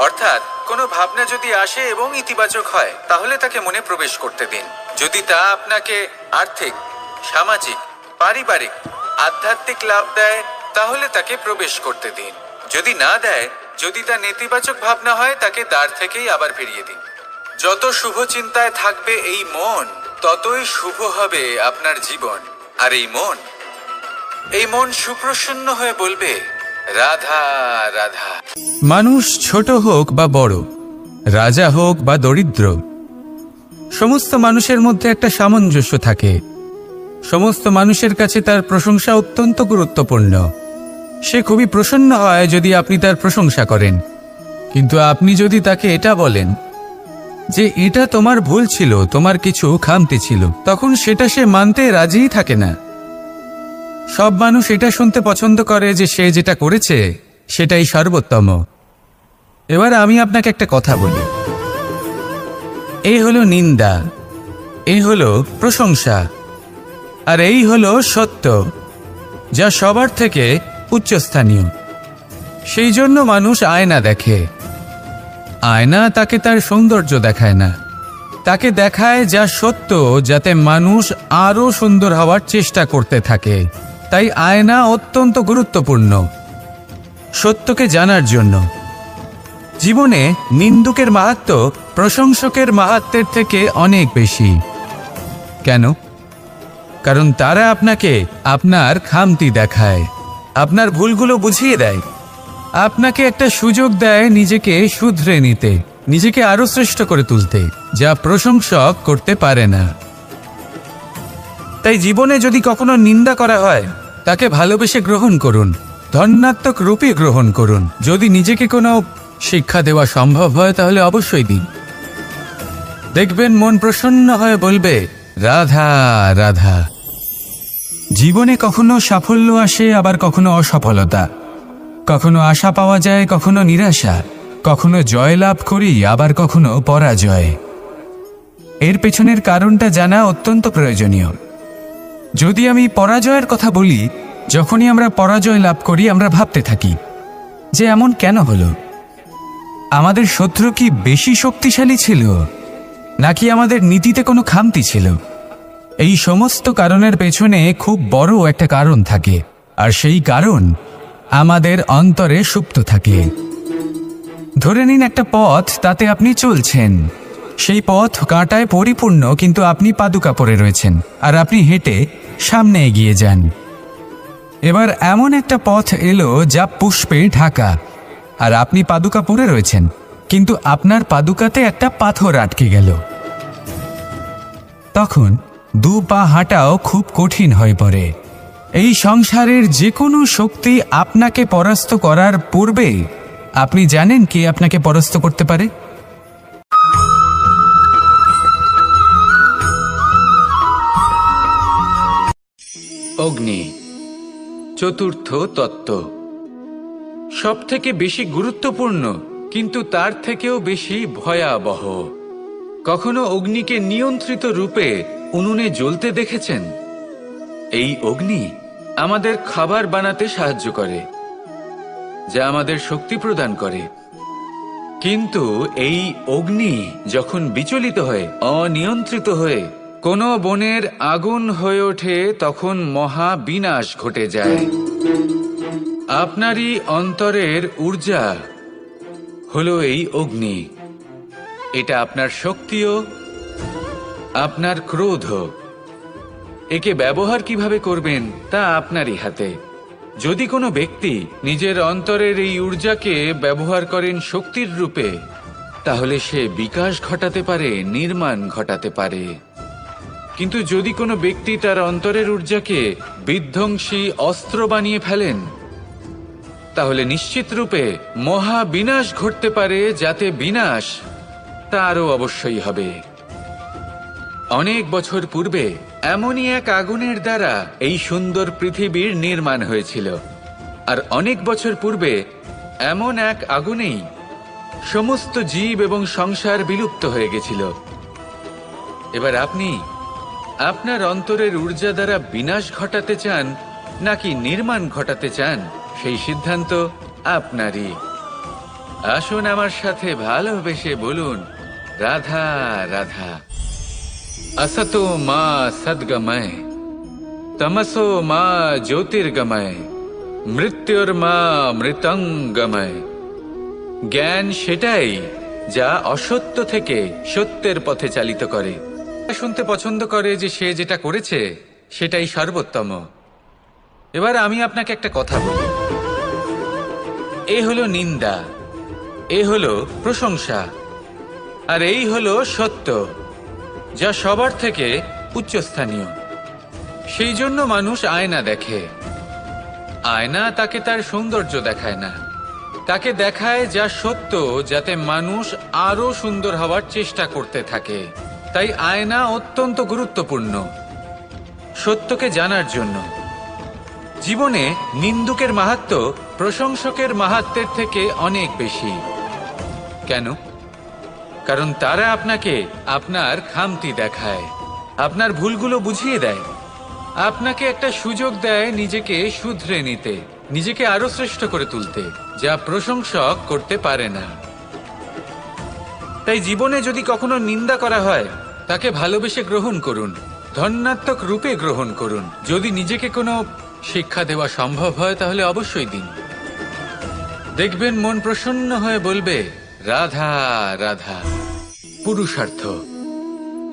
অর্থাৎ কোনো ভাবনা যদি আসে এবং ইতিবাচক হয়, তাহলে তাকে মনে প্রবেশ করতে দিন। যদি তা আপনাকে আর্থিক, সামাজিক, পারিবারিক, আধ্যাত্মিক লাভ দেয়, তাহলে তাকে প্রবেশ করতে দিন। যদি না দেয়, যদি তা নেতিবাচক ভাবনা হয়, তাকে দ্বার থেকেই আবার ফিরিয়ে দিন। যত শুভ চিন্তায় থাকবে এই মন, ততই শুভ হবে আপনার জীবন। আর এই মন সুপ্রসন্ন হয়ে বলবে, রাধা রাধা। মানুষ ছোট হোক বা বড়, রাজা হোক বা দরিদ্র, সমস্ত মানুষের মধ্যে একটা সামঞ্জস্য থাকে। সমস্ত মানুষের কাছে তার প্রশংসা অত্যন্ত গুরুত্বপূর্ণ। সে খুবই প্রসন্ন হয় যদি আপনি তার প্রশংসা করেন। কিন্তু আপনি যদি তাকে এটা বলেন যে এটা তোমার ভুল ছিল, তোমার কিছু খামতি ছিল, তখন সেটা সে মানতে রাজিই থাকে না। সব মানুষ এটা শুনতে পছন্দ করে যে সে যেটা করেছে সেটাই সর্বোত্তম। এবার আমি আপনাকে একটা কথা বলি। এই হলো নিন্দা, এই হলো প্রশংসা, আর এই হলো সত্য, যা সবার থেকে উচ্চস্থানীয়। সেই জন্য মানুষ আয়না দেখে। আয়না তাকে তার সৌন্দর্য দেখায় না, তাকে দেখায় যা সত্য, যাতে মানুষ আরও সুন্দর হওয়ার চেষ্টা করতে থাকে। তাই আয়না অত্যন্ত গুরুত্বপূর্ণ সত্যকে জানার জন্য। জীবনে নিন্দুকের মাহাত্ম্য প্রশংসকের মাহাত্ম্যের থেকে অনেক বেশি। কেন? কারণ তারা আপনাকে আপনার খামতি দেখায়, আপনার ভুলগুলো বুঝিয়ে দেয়, আপনাকে একটা সুযোগ দেয় নিজেকে শুধরে নিতে। নিজেকে আরো শ্রেষ্ঠ করে তুলতে, যা প্রশংসক করতে পারে না। তাই জীবনে যদি কখনো নিন্দা করা হয়, তাকে ভালোবেসে গ্রহণ করুন, ধন্যাত্মক রূপে গ্রহণ করুন। যদি নিজেকে কোনো শিক্ষা দেওয়া সম্ভব হয় তাহলে অবশ্যই দিন। দেখবেন মন প্রসন্ন হয়ে বলবে, রাধা রাধা। জীবনে কখনো সাফল্য আসে, আবার কখনো অসফলতা, কখনো আশা পাওয়া যায়, কখনো নিরাশা, কখনো জয় লাভ করি, আবার কখনো পরাজয়। এর পেছনের কারণটা জানা অত্যন্ত প্রয়োজনীয়। যদি আমি পরাজয়ের কথা বলি, যখনই আমরা পরাজয় লাভ করি আমরা ভাবতে থাকি যে এমন কেন হলো? আমাদের শত্রু কি বেশি শক্তিশালী ছিল, নাকি আমাদের নীতিতে কোনো খামতি ছিল? এই সমস্ত কারণের পেছনে খুব বড় একটা কারণ থাকে, আর সেই কারণ আমাদের অন্তরে সুপ্ত থাকে। ধরে নিন একটা পথ, তাতে আপনি চলছেন, সেই পথ কাঁটায় পরিপূর্ণ, কিন্তু আপনি পাদুকা পরে রয়েছেন আর আপনি হেঁটে সামনে এগিয়ে যান। এবার এমন একটা পথ এলো যা পুষ্পে ঢাকা, আর আপনি পাদুকা পরে রয়েছেন, কিন্তু আপনার পাদুকাতে একটা পাথর আটকে গেল। তখন দু পা হাঁটাও খুব কঠিন হয়ে পড়ে। এই সংসারের যে কোনো শক্তি আপনাকে পরাস্ত করার পূর্বে আপনি জানেন কে আপনাকে পরাস্ত করতে পারে? অগ্নি, চতুর্থ তত্ত্ব, সব থেকে বেশি গুরুত্বপূর্ণ, কিন্তু তার থেকেও বেশি ভয়াবহ। কখনো অগ্নিকে নিয়ন্ত্রিত রূপে উনুনে জ্বলতে দেখেছেন? এই অগ্নি আমাদের খাবার বানাতে সাহায্য করে, যা আমাদের শক্তি প্রদান করে। কিন্তু এই অগ্নি যখন বিচলিত হয়ে, অনিয়ন্ত্রিত হয়ে কোনো বনের আগুন হয়ে ওঠে, তখন মহা বিনাশ ঘটে যায়। আপনারই অন্তরের ঊর্জা হলো এই অগ্নি। এটা আপনার শক্তিও, আপনার ক্রোধ। একে ব্যবহার কিভাবে করবেন তা আপনারই হাতে। যদি কোনো ব্যক্তি নিজের অন্তরের এই ঊর্জাকে ব্যবহার করেন শক্তির রূপে, তাহলে সে বিকাশ ঘটাতে পারে, নির্মাণ ঘটাতে পারে। কিন্তু যদি কোনো ব্যক্তি তার অন্তরের ঊর্জাকে বিধ্বংসী অস্ত্র বানিয়ে ফেলেন, তাহলে নিশ্চিত রূপে মহা বিনাশ ঘটতে পারে, যাতে বিনাশ তারও অবশ্যই হবে। অনেক বছর পূর্বে এমনই এক আগুনের দ্বারা এই সুন্দর পৃথিবীর নির্মাণ হয়েছিল, আর অনেক বছর পূর্বে এমন এক আগুনেই সমস্ত জীব এবং সংসার বিলুপ্ত হয়ে গেছিল। এবার আপনি আপনার অন্তরের ঊর্জা দ্বারা বিনাশ ঘটাতে চান নাকি নির্মাণ ঘটাতে চান, সেই সিদ্ধান্ত আপনারই। আসুন আমার সাথে ভালোবেসে বলুন, রাধা রাধা। असतो मा सद्गमय, तमसो मा ज्योतिर्गमय, মৃত্যুর্মা মৃতঙ্গময়। জ্ঞান সেটাই যা অসত্য থেকে সত্যের পথে চালিত করে। শুনতে পছন্দ করে যে সে যেটা করেছে সেটাই সর্বোত্তম। এবার আমি আপনাকে একটা কথা বলি, এ হলো নিন্দা, এ হলো প্রশংসা, আর এই হলো সত্য, যা সবার থেকে উচ্চস্থানীয়। সেই জন্য মানুষ আয়না দেখে। আয়না তাকে তার সৌন্দর্য দেখায় না, তাকে দেখায় যা সত্য, যাতে মানুষ আরো সুন্দর হওয়ার চেষ্টা করতে থাকে। তাই আয়না অত্যন্ত গুরুত্বপূর্ণ সত্যকে জানার জন্য। জীবনে নিন্দুকের মাহাত্ম্য প্রশংসকের মাহাত্ম্যের থেকে অনেক বেশি। কেন? কারণ তারা আপনাকে আপনার খামতি দেখায়, আপনার ভুলগুলো বুঝিয়ে দেয়, আপনাকে একটা সুযোগ দেয় নিজেকে শুধরে নিতে, নিজেকে আরো শ্রেষ্ঠ করে তুলতে, যা প্রশংসক করতে পারে না। তাই জীবনে যদি কখনো নিন্দা করা হয়, তাকে ভালোবেসে গ্রহণ করুন, ধন্যাত্মক রূপে গ্রহণ করুন। যদি নিজেকে কোনো শিক্ষা দেওয়া সম্ভব হয় তাহলে অবশ্যই দিন। দেখবেন মন প্রসন্ন হয়ে বলবে, রাধা রাধা। পুরুষার্থ।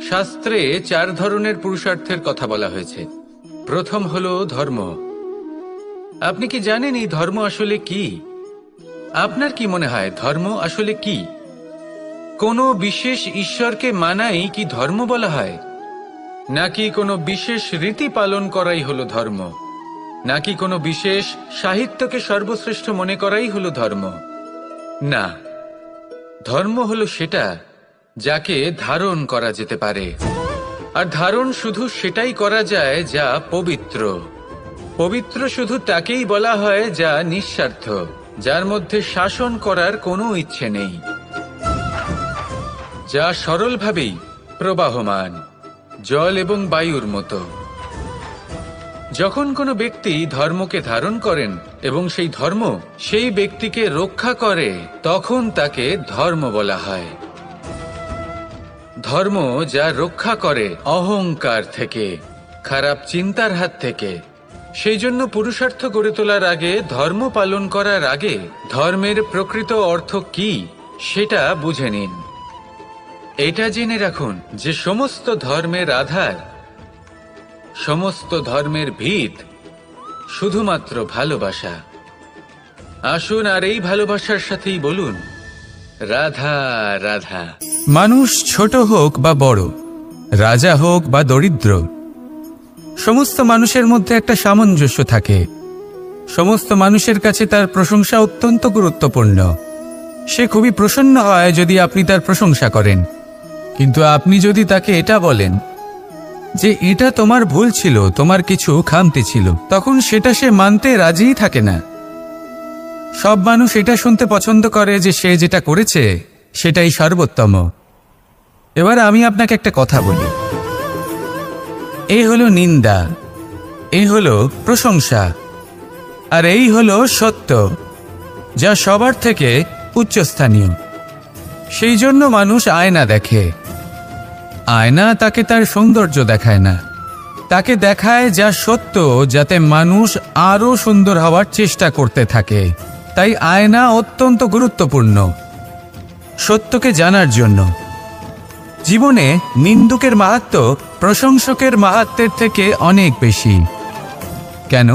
শাস্ত্রে 4 ধরনের পুরুষার্থের কথা বলা হয়েছে। প্রথম হলো ধর্ম। আপনি কি জানেন এই ধর্ম আসলে কি? আপনার কি মনে হয় ধর্ম আসলে কি? কোনো বিশেষ ঈশ্বরকে মানাই কি ধর্ম বলা হয়, নাকি কোনো বিশেষ রীতি পালন করাই হলো ধর্ম, নাকি কোনো বিশেষ সাহিত্যকে সর্বশ্রেষ্ঠ মনে করাই হলো ধর্ম? না, ধর্ম হলো সেটা যাকে ধারণ করা যেতে পারে, আর ধারণ শুধু সেটাই করা যায় যা পবিত্র। পবিত্র শুধু তাকেই বলা হয় যা নিঃস্বার্থ, যার মধ্যে শাসন করার কোনো ইচ্ছে নেই, যা সরলভাবেই প্রবাহমান, জল এবং বায়ুর মতো। যখন কোনো ব্যক্তি ধর্মকে ধারণ করেন এবং সেই ধর্ম সেই ব্যক্তিকে রক্ষা করে, তখন তাকে ধর্ম বলা হয়। ধর্ম যা রক্ষা করে অহংকার থেকে, খারাপ চিন্তার হাত থেকে। সেই জন্য পুরুষার্থ গড়ে তোলার আগে, ধর্ম পালন করার আগে ধর্মের প্রকৃত অর্থ কি সেটা বুঝে নিন। এটা জেনে রাখুন যে সমস্ত ধর্মের আধার, সমস্ত ধর্মের ভিত শুধুমাত্র ভালোবাসা। আসুন আর এই ভালোবাসার সাথেই বলুন রাধা রাধা। মানুষ ছোট হোক বা বড়, রাজা হোক বা দরিদ্র, সমস্ত মানুষের মধ্যে একটা সামঞ্জস্য থাকে। সমস্ত মানুষের কাছে তার প্রশংসা অত্যন্ত গুরুত্বপূর্ণ। সে খুবই প্রসন্ন হয় যদি আপনি তার প্রশংসা করেন, কিন্তু আপনি যদি তাকে এটা বলেন যে এটা তোমার ভুল ছিল, তোমার কিছু খামতি ছিল, তখন সেটা সে মানতে রাজিই থাকে না। সব মানুষ এটা শুনতে পছন্দ করে যে সে যেটা করেছে সেটাই সর্বোত্তম। এবার আমি আপনাকে একটা কথা বলি, এই হলো নিন্দা, এই হলো প্রশংসা, আর এই হলো সত্য, যা সবার থেকে উচ্চস্থানীয়। সেই জন্য মানুষ আয়না দেখে। আয়না তাকে তার সৌন্দর্য দেখায় না, তাকে দেখায় যা সত্য, যাতে মানুষ আরও সুন্দর হওয়ার চেষ্টা করতে থাকে। তাই আয়না অত্যন্ত গুরুত্বপূর্ণ সত্যকে জানার জন্য। জীবনে নিন্দুকের মাহাত্ম্য প্রশংসকের মাহাত্ম্যের থেকে অনেক বেশি। কেন?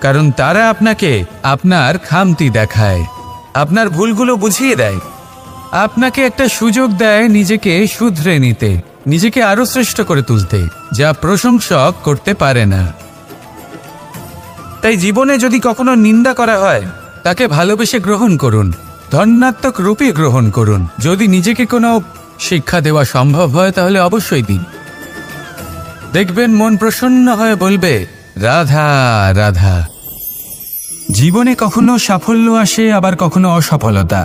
কারণ তারা আপনাকে আপনার খামতি দেখায়, আপনার ভুলগুলো বুঝিয়ে দেয়, আপনাকে একটা সুযোগ দেয় নিজেকে শুধরে নিতে, নিজেকে আরো শ্রেষ্ঠ করে তুলতে, যা প্রশংসক করতে পারে না। তাই জীবনে যদি কখনো নিন্দা করা হয়, তাকে ভালোবেসে গ্রহণ করুন, ধন্যাত্মক রূপে গ্রহণ করুন। যদি নিজেকে কোনো শিক্ষা দেওয়া সম্ভব হয় তাহলে অবশ্যই দিন। দেখবেন মন প্রসন্ন হয়ে বলবে রাধা রাধা। জীবনে কখনো সাফল্য আসে, আবার কখনো অসফলতা,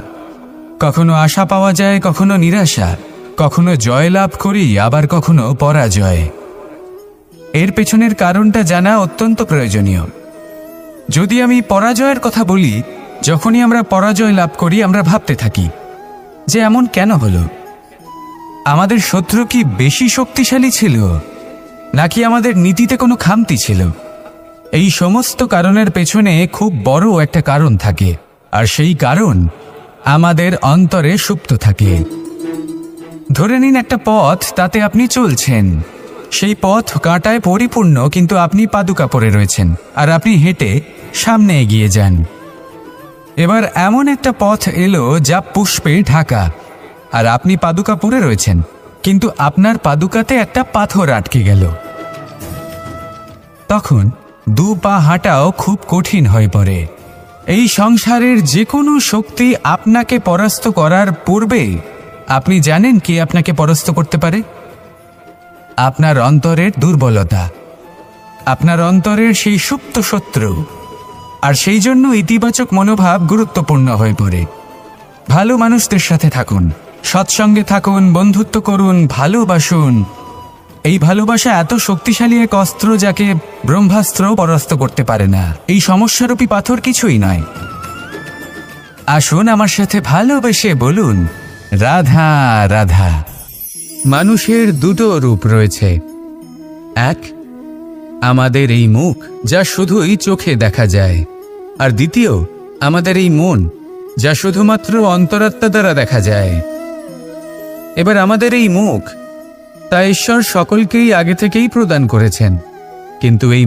কখনো আশা পাওয়া যায়, কখনো নিরাশা, কখনো জয় লাভ করি, আবার কখনো পরাজয়। এর পেছনের কারণটা জানা অত্যন্ত প্রয়োজনীয়। যদি আমি পরাজয়ের কথা বলি, যখনই আমরা পরাজয় লাভ করি আমরা ভাবতে থাকি যে এমন কেন হলো? আমাদের শত্রু কি বেশি শক্তিশালী ছিল, নাকি আমাদের নীতিতে কোনো খামতি ছিল? এই সমস্ত কারণের পেছনে খুব বড় একটা কারণ থাকে, আর সেই কারণ আমাদের অন্তরে সুপ্ত থাকে। ধরে নিন একটা পথ, তাতে আপনি চলছেন, সেই পথ কাঁটায় পরিপূর্ণ, কিন্তু আপনি পাদুকা পরে রয়েছেন আর আপনি হেঁটে সামনে এগিয়ে যান। এবার এমন একটা পথ এলো যা পুষ্পে ঢাকা, আর আপনি পাদুকা পরে রয়েছেন, কিন্তু আপনার পাদুকাতে একটা পাথর আটকে গেল। তখন দু পা হাঁটাও খুব কঠিন হয়ে পড়ে। এই সংসারের যে কোনো শক্তি আপনাকে পরাস্ত করার পূর্বে আপনি জানেন কি আপনাকে পরাস্ত করতে পারে? আপনার অন্তরের দুর্বলতা, আপনার অন্তরের সেই সুপ্ত শত্রু। আর সেই জন্য ইতিবাচক মনোভাব গুরুত্বপূর্ণ হয়ে পড়ে। ভালো মানুষদের সাথে থাকুন, সৎসঙ্গে থাকুন, বন্ধুত্ব করুন, ভালোবাসুন। এই ভালোবাসা এত শক্তিশালী এক অস্ত্র যাকে ব্রহ্মাস্ত্র পরাস্ত করতে পারে না। এই সমস্যারূপী পাথর কিছুই নয়। আসুন আমার সাথে ভালোবেসে বলুন রাধা রাধা। মানুষের দুটো রূপ রয়েছে, এক আমাদের এই মুখ যা শুধুই চোখে দেখা যায়, আর দ্বিতীয় আমাদের এই মন যা শুধুমাত্র অন্তরাত্মা দ্বারা দেখা যায়। এবার আমাদের এই মুখ তা ঈশ্বর সকলকেই আগে থেকেই প্রদান করেছেন, কিন্তু এই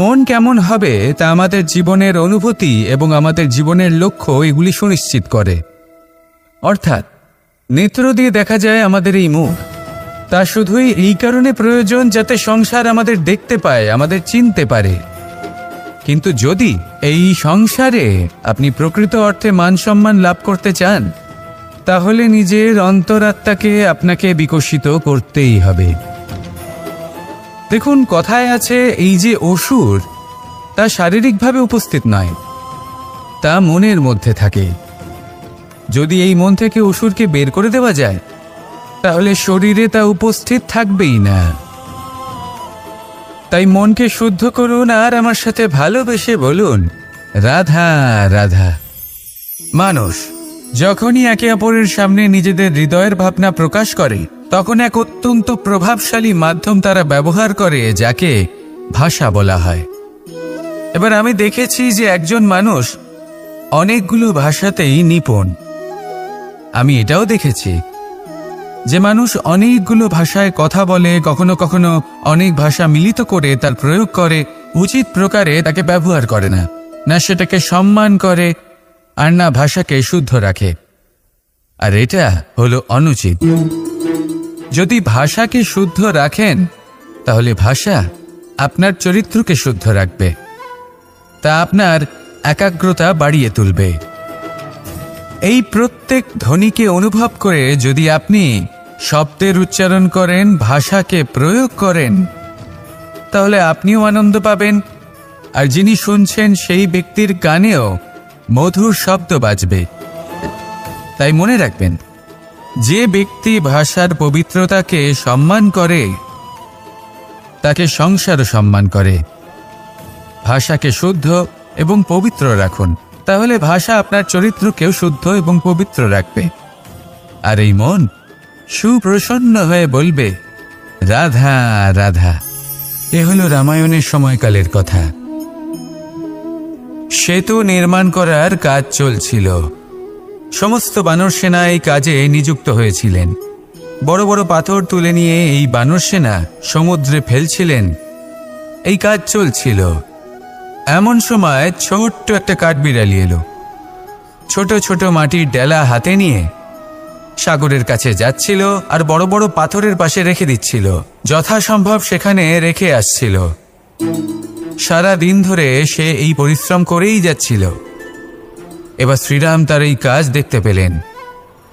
মন কেমন হবে তা আমাদের জীবনের অনুভূতি এবং আমাদের জীবনের লক্ষ্য এগুলি সুনিশ্চিত করে। অর্থাৎ নেত্র দিয়ে দেখা যায় আমাদের এই মুখ, তা শুধুই এই কারণে প্রয়োজন যাতে সংসার আমাদের দেখতে পায়, আমাদের চিনতে পারে। কিন্তু যদি এই সংসারে আপনি প্রকৃত অর্থে মান সম্মান লাভ করতে চান, তাহলে নিজের অন্তরাত্মাকে আপনাকে বিকশিত করতেই হবে। দেখুন, কথায় আছে এই যে অসুর, তা শারীরিকভাবে উপস্থিত নয়, তা মনের মধ্যে থাকে। যদি এই মন থেকে অসুরকে বের করে দেওয়া যায়, তাহলে শরীরে তা উপস্থিত থাকবেই না। তাই মনকে শুদ্ধ করুন আর আমার সাথে ভালোবেসে বলুন, রাধা রাধা। মানুষ যখনই একে অপরের সামনে নিজেদের হৃদয়ের ভাবনা প্রকাশ করে, তখন এক অত্যন্ত প্রভাবশালী মাধ্যম তারা ব্যবহার করে, যাকে ভাষা বলা হয়। এবার আমি দেখেছি যে একজন মানুষ অনেকগুলো ভাষাতেই নিপুণ। আমি এটাও দেখেছি যে মানুষ অনেকগুলো ভাষায় কথা বলে, কখনো কখনো অনেক ভাষা মিলিত করে তার প্রয়োগ করে, উচিত প্রকারে তাকে ব্যবহার করে না, না সেটাকে সম্মান করে, আর না ভাষাকে শুদ্ধ রাখে। আর এটা হলো অনুচিত। যদি ভাষাকে শুদ্ধ রাখেন, তাহলে ভাষা আপনার চরিত্রকে শুদ্ধ রাখবে, তা আপনার একাগ্রতা বাড়িয়ে তুলবে। এই প্রত্যেক ধ্বনিকে অনুভব করে যদি আপনি শব্দের উচ্চারণ করেন, ভাষাকে প্রয়োগ করেন, তাহলে আপনিও আনন্দ পাবেন, আর যিনি শুনছেন সেই ব্যক্তির কানেও মধুর শব্দ বাজবে। তাই মনে রাখবেন, যে ব্যক্তি ভাষার পবিত্রতাকে সম্মান করে, তাকে সংসারও সম্মান করে। ভাষাকে শুদ্ধ এবং পবিত্র রাখুন, তাহলে ভাষা আপনার চরিত্রকেও শুদ্ধ এবং পবিত্র রাখবে। আর এই মন সুপ্রসন্ন হয়ে বলবে, রাধা রাধা। এ হলো রামায়ণের সময়কালের কথা। সেতু নির্মাণ করার কাজ চলছিল। সমস্ত বানর সেনা এই কাজে নিযুক্ত হয়েছিলেন। বড় বড় পাথর তুলে নিয়ে এই বানর সেনা সমুদ্রে ফেলছিলেন। এই কাজ চলছিল। এমন সময় ছোট্ট একটা কাঠবিড়ালি এলো। ছোট ছোট মাটির ডেলা হাতে নিয়ে সাগরের কাছে যাচ্ছিল, আর বড় বড় পাথরের পাশে রেখে দিচ্ছিল, যথাসম্ভব সেখানে রেখে আসছিল। সারা দিন ধরে সে এই পরিশ্রম করেই যাচ্ছিল। এবার শ্রীরাম তার এই কাজ দেখতে পেলেন।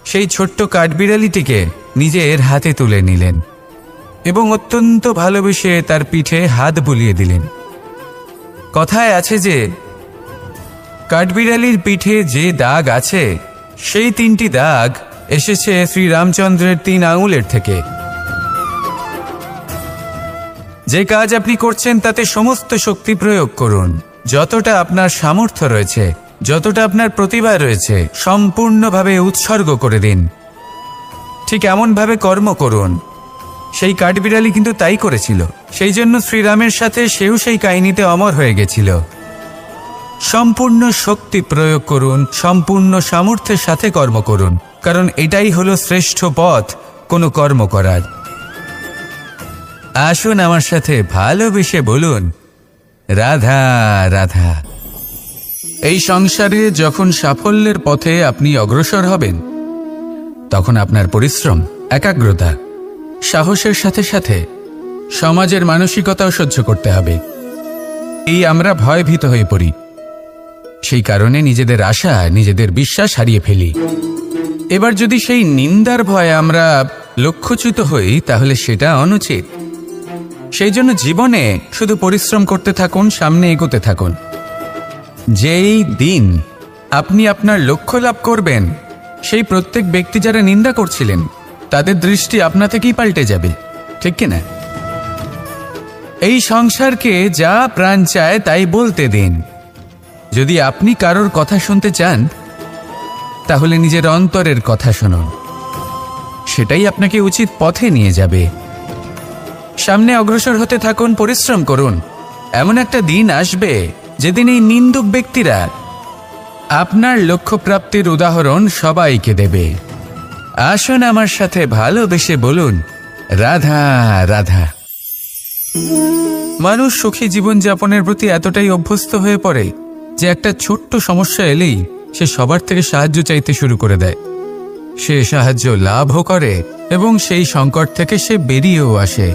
সেই ছোট্ট কাঠবিড়ালিটিকে নিজের হাতে তুলে নিলেন এবং অত্যন্ত ভালোবেসে তার পিঠে হাত বুলিয়ে দিলেন। কথায় আছে যে কাঠবিড়ালির পিঠে যে দাগ আছে, সেই 3টি দাগ এসেছে শ্রীরামচন্দ্রের 3 আঙুলের থেকে। যে কাজ আপনি করছেন তাতে সমস্ত শক্তি প্রয়োগ করুন। যতটা আপনার সামর্থ্য রয়েছে, যতটা আপনার প্রতিভা রয়েছে, সম্পূর্ণভাবে উৎসর্গ করে দিন। ঠিক এমনভাবে কর্ম করুন। সেই কাঠবিড়ালি কিন্তু তাই করেছিল। সেই জন্য শ্রীরামের সাথে সেও সেই কাহিনীতে অমর হয়ে গেছিল। সম্পূর্ণ শক্তি প্রয়োগ করুন, সম্পূর্ণ সামর্থ্যের সাথে কর্ম করুন, কারণ এটাই হলো শ্রেষ্ঠ পথ কোনো কর্ম করার। আসুন আমার সাথে ভালোবেসে বলুন, রাধা রাধা। এই সংসারে যখন সাফল্যের পথে আপনি অগ্রসর হবেন, তখন আপনার পরিশ্রম, একাগ্রতা, সাহসের সাথে সাথে সমাজের মানসিকতাও সহ্য করতে হবে। এই আমরা ভয়ভীত হয়ে পড়ি। সেই কারণে নিজেদের আশা, নিজেদের বিশ্বাস হারিয়ে ফেলি। এবার যদি সেই নিন্দার ভয়ে আমরা লক্ষ্যচ্যুত হই, তাহলে সেটা অনুচিত। সেই জন্য জীবনে শুধু পরিশ্রম করতে থাকুন, সামনে এগোতে থাকুন। যেই দিন আপনি আপনার লক্ষ্য লাভ করবেন, সেই প্রত্যেক ব্যক্তি যারা নিন্দা করছিলেন, তাদের দৃষ্টি আপনা থেকেই পাল্টে যাবে, ঠিক কিনা? এই সংসারকে যা প্রাণ চায় তাই বলতে দিন। যদি আপনি কারোর কথা শুনতে চান, তাহলে নিজের অন্তরের কথা শুনুন। সেটাই আপনাকে উচিত পথে নিয়ে যাবে। সামনে অগ্রসর হতে থাকুন, পরিশ্রম করুন। এমন একটা দিন আসবে যেদিন এই নিন্দুক ব্যক্তিরা আপনার লক্ষ্যপ্রাপ্তির উদাহরণ সবাইকে দেবে। আসুন আমার সাথে ভালোবেসে বলুন, রাধা রাধা। মানুষ সুখী জীবনযাপনের প্রতি এতটাই অভ্যস্ত হয়ে পড়ে যে একটা ছোট্ট সমস্যা এলেই সে সবার থেকে সাহায্য চাইতে শুরু করে দেয়। সে সাহায্য লাভও করে এবং সেই সংকট থেকে সে বেরিয়েও আসে।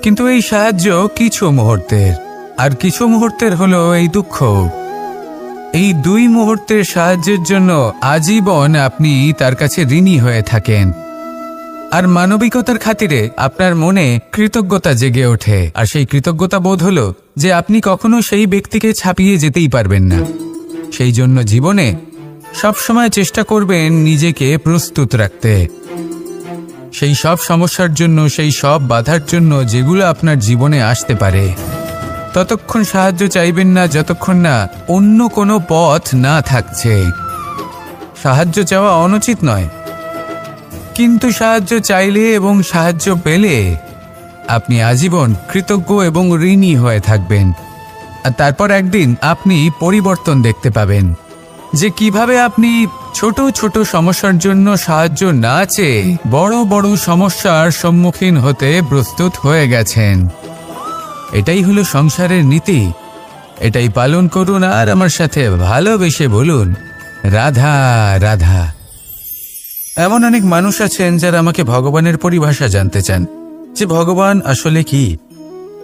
কিন্তু এই সাহায্য কিছু মুহূর্তের, আর কিছু মুহূর্তের হলো এই দুঃখ। এই 2 মুহূর্তের সাহায্যের জন্য আজীবন আপনি তার কাছে ঋণী হয়ে থাকেন। আর মানবিকতার খাতিরে আপনার মনে কৃতজ্ঞতা জেগে ওঠে, আর সেই কৃতজ্ঞতা বোধ হলো যে আপনি কখনো সেই ব্যক্তিকে ছাপিয়ে যেতেই পারবেন না। সেই জন্য জীবনে সবসময় চেষ্টা করবেন নিজেকে প্রস্তুত রাখতে সেই সব সমস্যার জন্য, সেই সব বাধার জন্য যেগুলো আপনার জীবনে আসতে পারে। ততক্ষণ সাহায্য চাইবেন না যতক্ষণ না অন্য কোনো পথ না থাকছে। সাহায্য চাওয়া অনুচিত নয়, কিন্তু সাহায্য চাইলে এবং সাহায্য পেলে আপনি আজীবন কৃতজ্ঞ এবং ঋণী হয়ে থাকবেন। আর তারপর একদিন আপনি পরিবর্তন দেখতে পাবেন যে কিভাবে আপনি ছোট ছোট সমস্যার জন্য সাহায্য না চেয়ে বড় বড় সমস্যার সম্মুখীন হতে প্রস্তুত হয়ে গেছেন। এটাই হলো সংসারের নীতি। এটাই পালন করুন আর আমার সাথে ভালোবেসে বলুন, রাধা রাধা। এমন অনেক মানুষ আছেন যারা আমাকে ভগবানের পরিভাষা জানতে চান, যে ভগবান আসলে কি,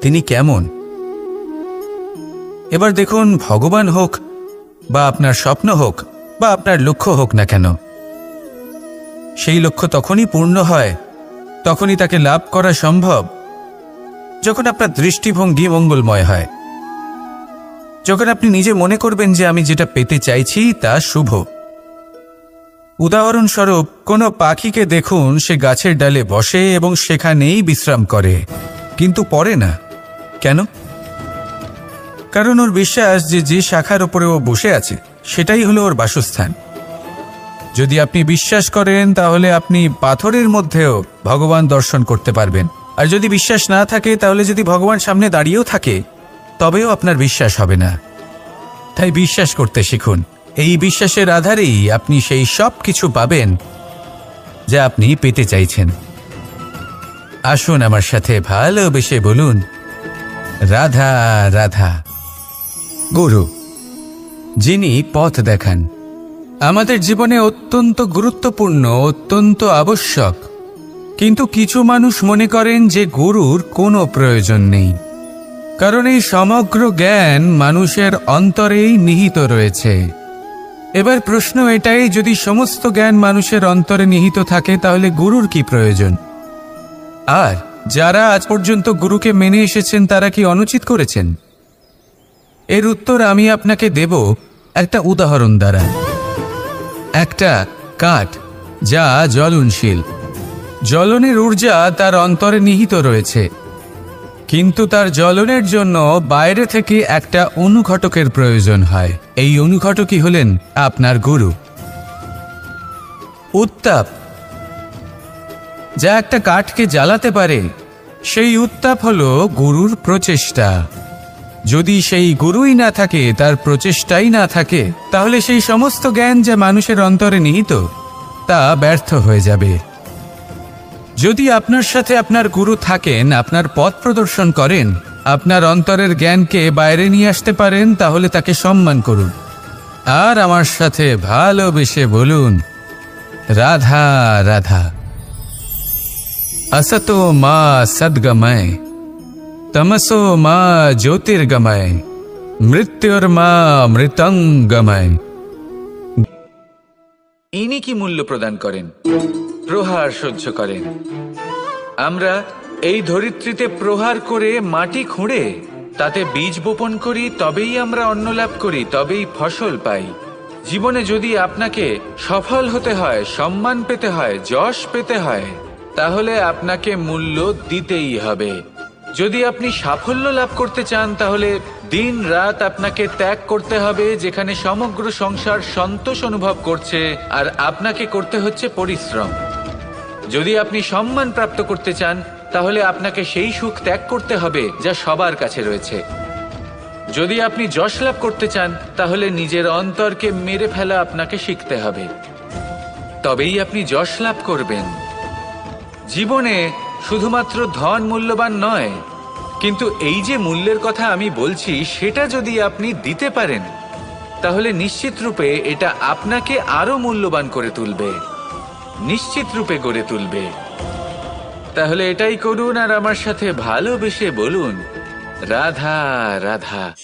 তিনি কেমন। এবার দেখুন, ভগবান হোক বা আপনার স্বপ্ন হোক বা আপনার লক্ষ্য হোক না কেন, সেই লক্ষ্য তখনই পূর্ণ হয়, তখনই তাকে লাভ করা সম্ভব যখন আপনার দৃষ্টিভঙ্গি মঙ্গলময় হয়, যখন আপনি নিজে মনে করবেন যে আমি যেটা পেতে চাইছি তা শুভ। উদাহরণস্বরূপ, কোনো পাখিকে দেখুন, সে গাছের ডালে বসে এবং সেখানেই বিশ্রাম করে, কিন্তু পড়ে না। কেন? কারণ ওর বিশ্বাস যে যে শাখার উপরে ও বসে আছে সেটাই হলো ওর বাসস্থান। যদি আপনি বিশ্বাস করেন তাহলে আপনি পাথরের মধ্যেও ভগবান দর্শন করতে পারবেন। আর যদি বিশ্বাস না থাকে, তাহলে যদি ভগবান সামনে দাঁড়িয়েও থাকে তবেও আপনার বিশ্বাস হবে না। তাই বিশ্বাস করতে শিখুন। এই বিশ্বাসের আধারেই আপনি সেই সব কিছু পাবেন যা আপনি পেতে চাইছেন। আসুন আমার সাথে ভালোবেসে বলুন, রাধা রাধা। গুরু, যিনি পথ দেখান, আমাদের জীবনে অত্যন্ত গুরুত্বপূর্ণ, অত্যন্ত আবশ্যক। কিন্তু কিছু মানুষ মনে করেন যে গুরুর কোনো প্রয়োজন নেই, কারণ এই সমগ্র জ্ঞান মানুষের অন্তরেই নিহিত রয়েছে। এবার প্রশ্ন এটাই, যদি সমস্ত জ্ঞান মানুষের অন্তরে নিহিত থাকে তাহলে গুরুর কি প্রয়োজন? আর যারা আজ পর্যন্ত গুরুকে মেনে এসেছেন তারা কি অনুচিত করেছেন? এর উত্তর আমি আপনাকে দেব একটা উদাহরণ দ্বারা। একটা কাঠ যা জ্বলনশীল, জ্বলনের ঊর্জা তার অন্তরে নিহিত রয়েছে, কিন্তু তার জ্বলনের জন্য বাইরে থেকে একটা অনুঘটকের প্রয়োজন হয়। এই অনুঘটকই হলেন আপনার গুরু। উত্তাপ যা একটা কাঠকে জ্বালাতে পারে, সেই উত্তাপ হলো গুরুর প্রচেষ্টা। যদি সেই গুরুই না থাকে, তার প্রচেষ্টাই না থাকে, তাহলে সেই সমস্ত জ্ঞান যা মানুষের অন্তরে নিহিত তা ব্যর্থ হয়ে যাবে। যদি আপনার সাথে আপনার গুরু থাকেন, আপনার পথ প্রদর্শন করেন, আপনার অন্তরের জ্ঞানকে বাইরে নিয়ে আসতে পারেন, তাহলে তাকে সম্মান করুন আর আমার সাথে ভালোবেসে বলুন, রাধা রাধা। असतो मा सद्गमय, तमसो मा ज्योतिर्गमय, मृत्युर्मा मृतंगमय। ইনি কি মূল্য প্রদান করেন? প্রহার সহ্য করেন। আমরা এই ধরিত্রীতে প্রহার করে মাটি খুঁড়ে তাতে বীজ বপন করি, তবেই আমরা অন্ন লাভ করি, তবেই ফসল পাই। জীবনে যদি আপনাকে সফল হতে হয়, সম্মান পেতে হয়, যশ পেতে হয়, তাহলে আপনাকে মূল্য দিতেই হবে। যদি আপনি সাফল্য লাভ করতে চান, তাহলে দিন রাত আপনাকে ত্যাগ করতে হবে, যেখানে সমগ্র সংসার সন্তোষ অনুভব করছে, আর আপনাকে করতে হচ্ছে পরিশ্রম। যদি আপনি সম্মান প্রাপ্ত করতে চান, তাহলে আপনাকে সেই সুখ ত্যাগ করতে হবে যা সবার কাছে রয়েছে। যদি আপনি যশ লাভ করতে চান, তাহলে নিজের অন্তরকে মেরে ফেলা আপনাকে শিখতে হবে, তবেই আপনি যশ লাভ করবেন। জীবনে শুধুমাত্র ধন মূল্যবান নয়, কিন্তু এই যে মূল্যের কথা আমি বলছি, সেটা যদি আপনি দিতে পারেন, তাহলে নিশ্চিত রূপে এটা আপনাকে আরো মূল্যবান করে তুলবে। নিশ্চিত রূপে গড়ে তুলবে। তাহলে এটাই করুন আর আমার সাথে ভালোবেসে বলুন, রাধা রাধা।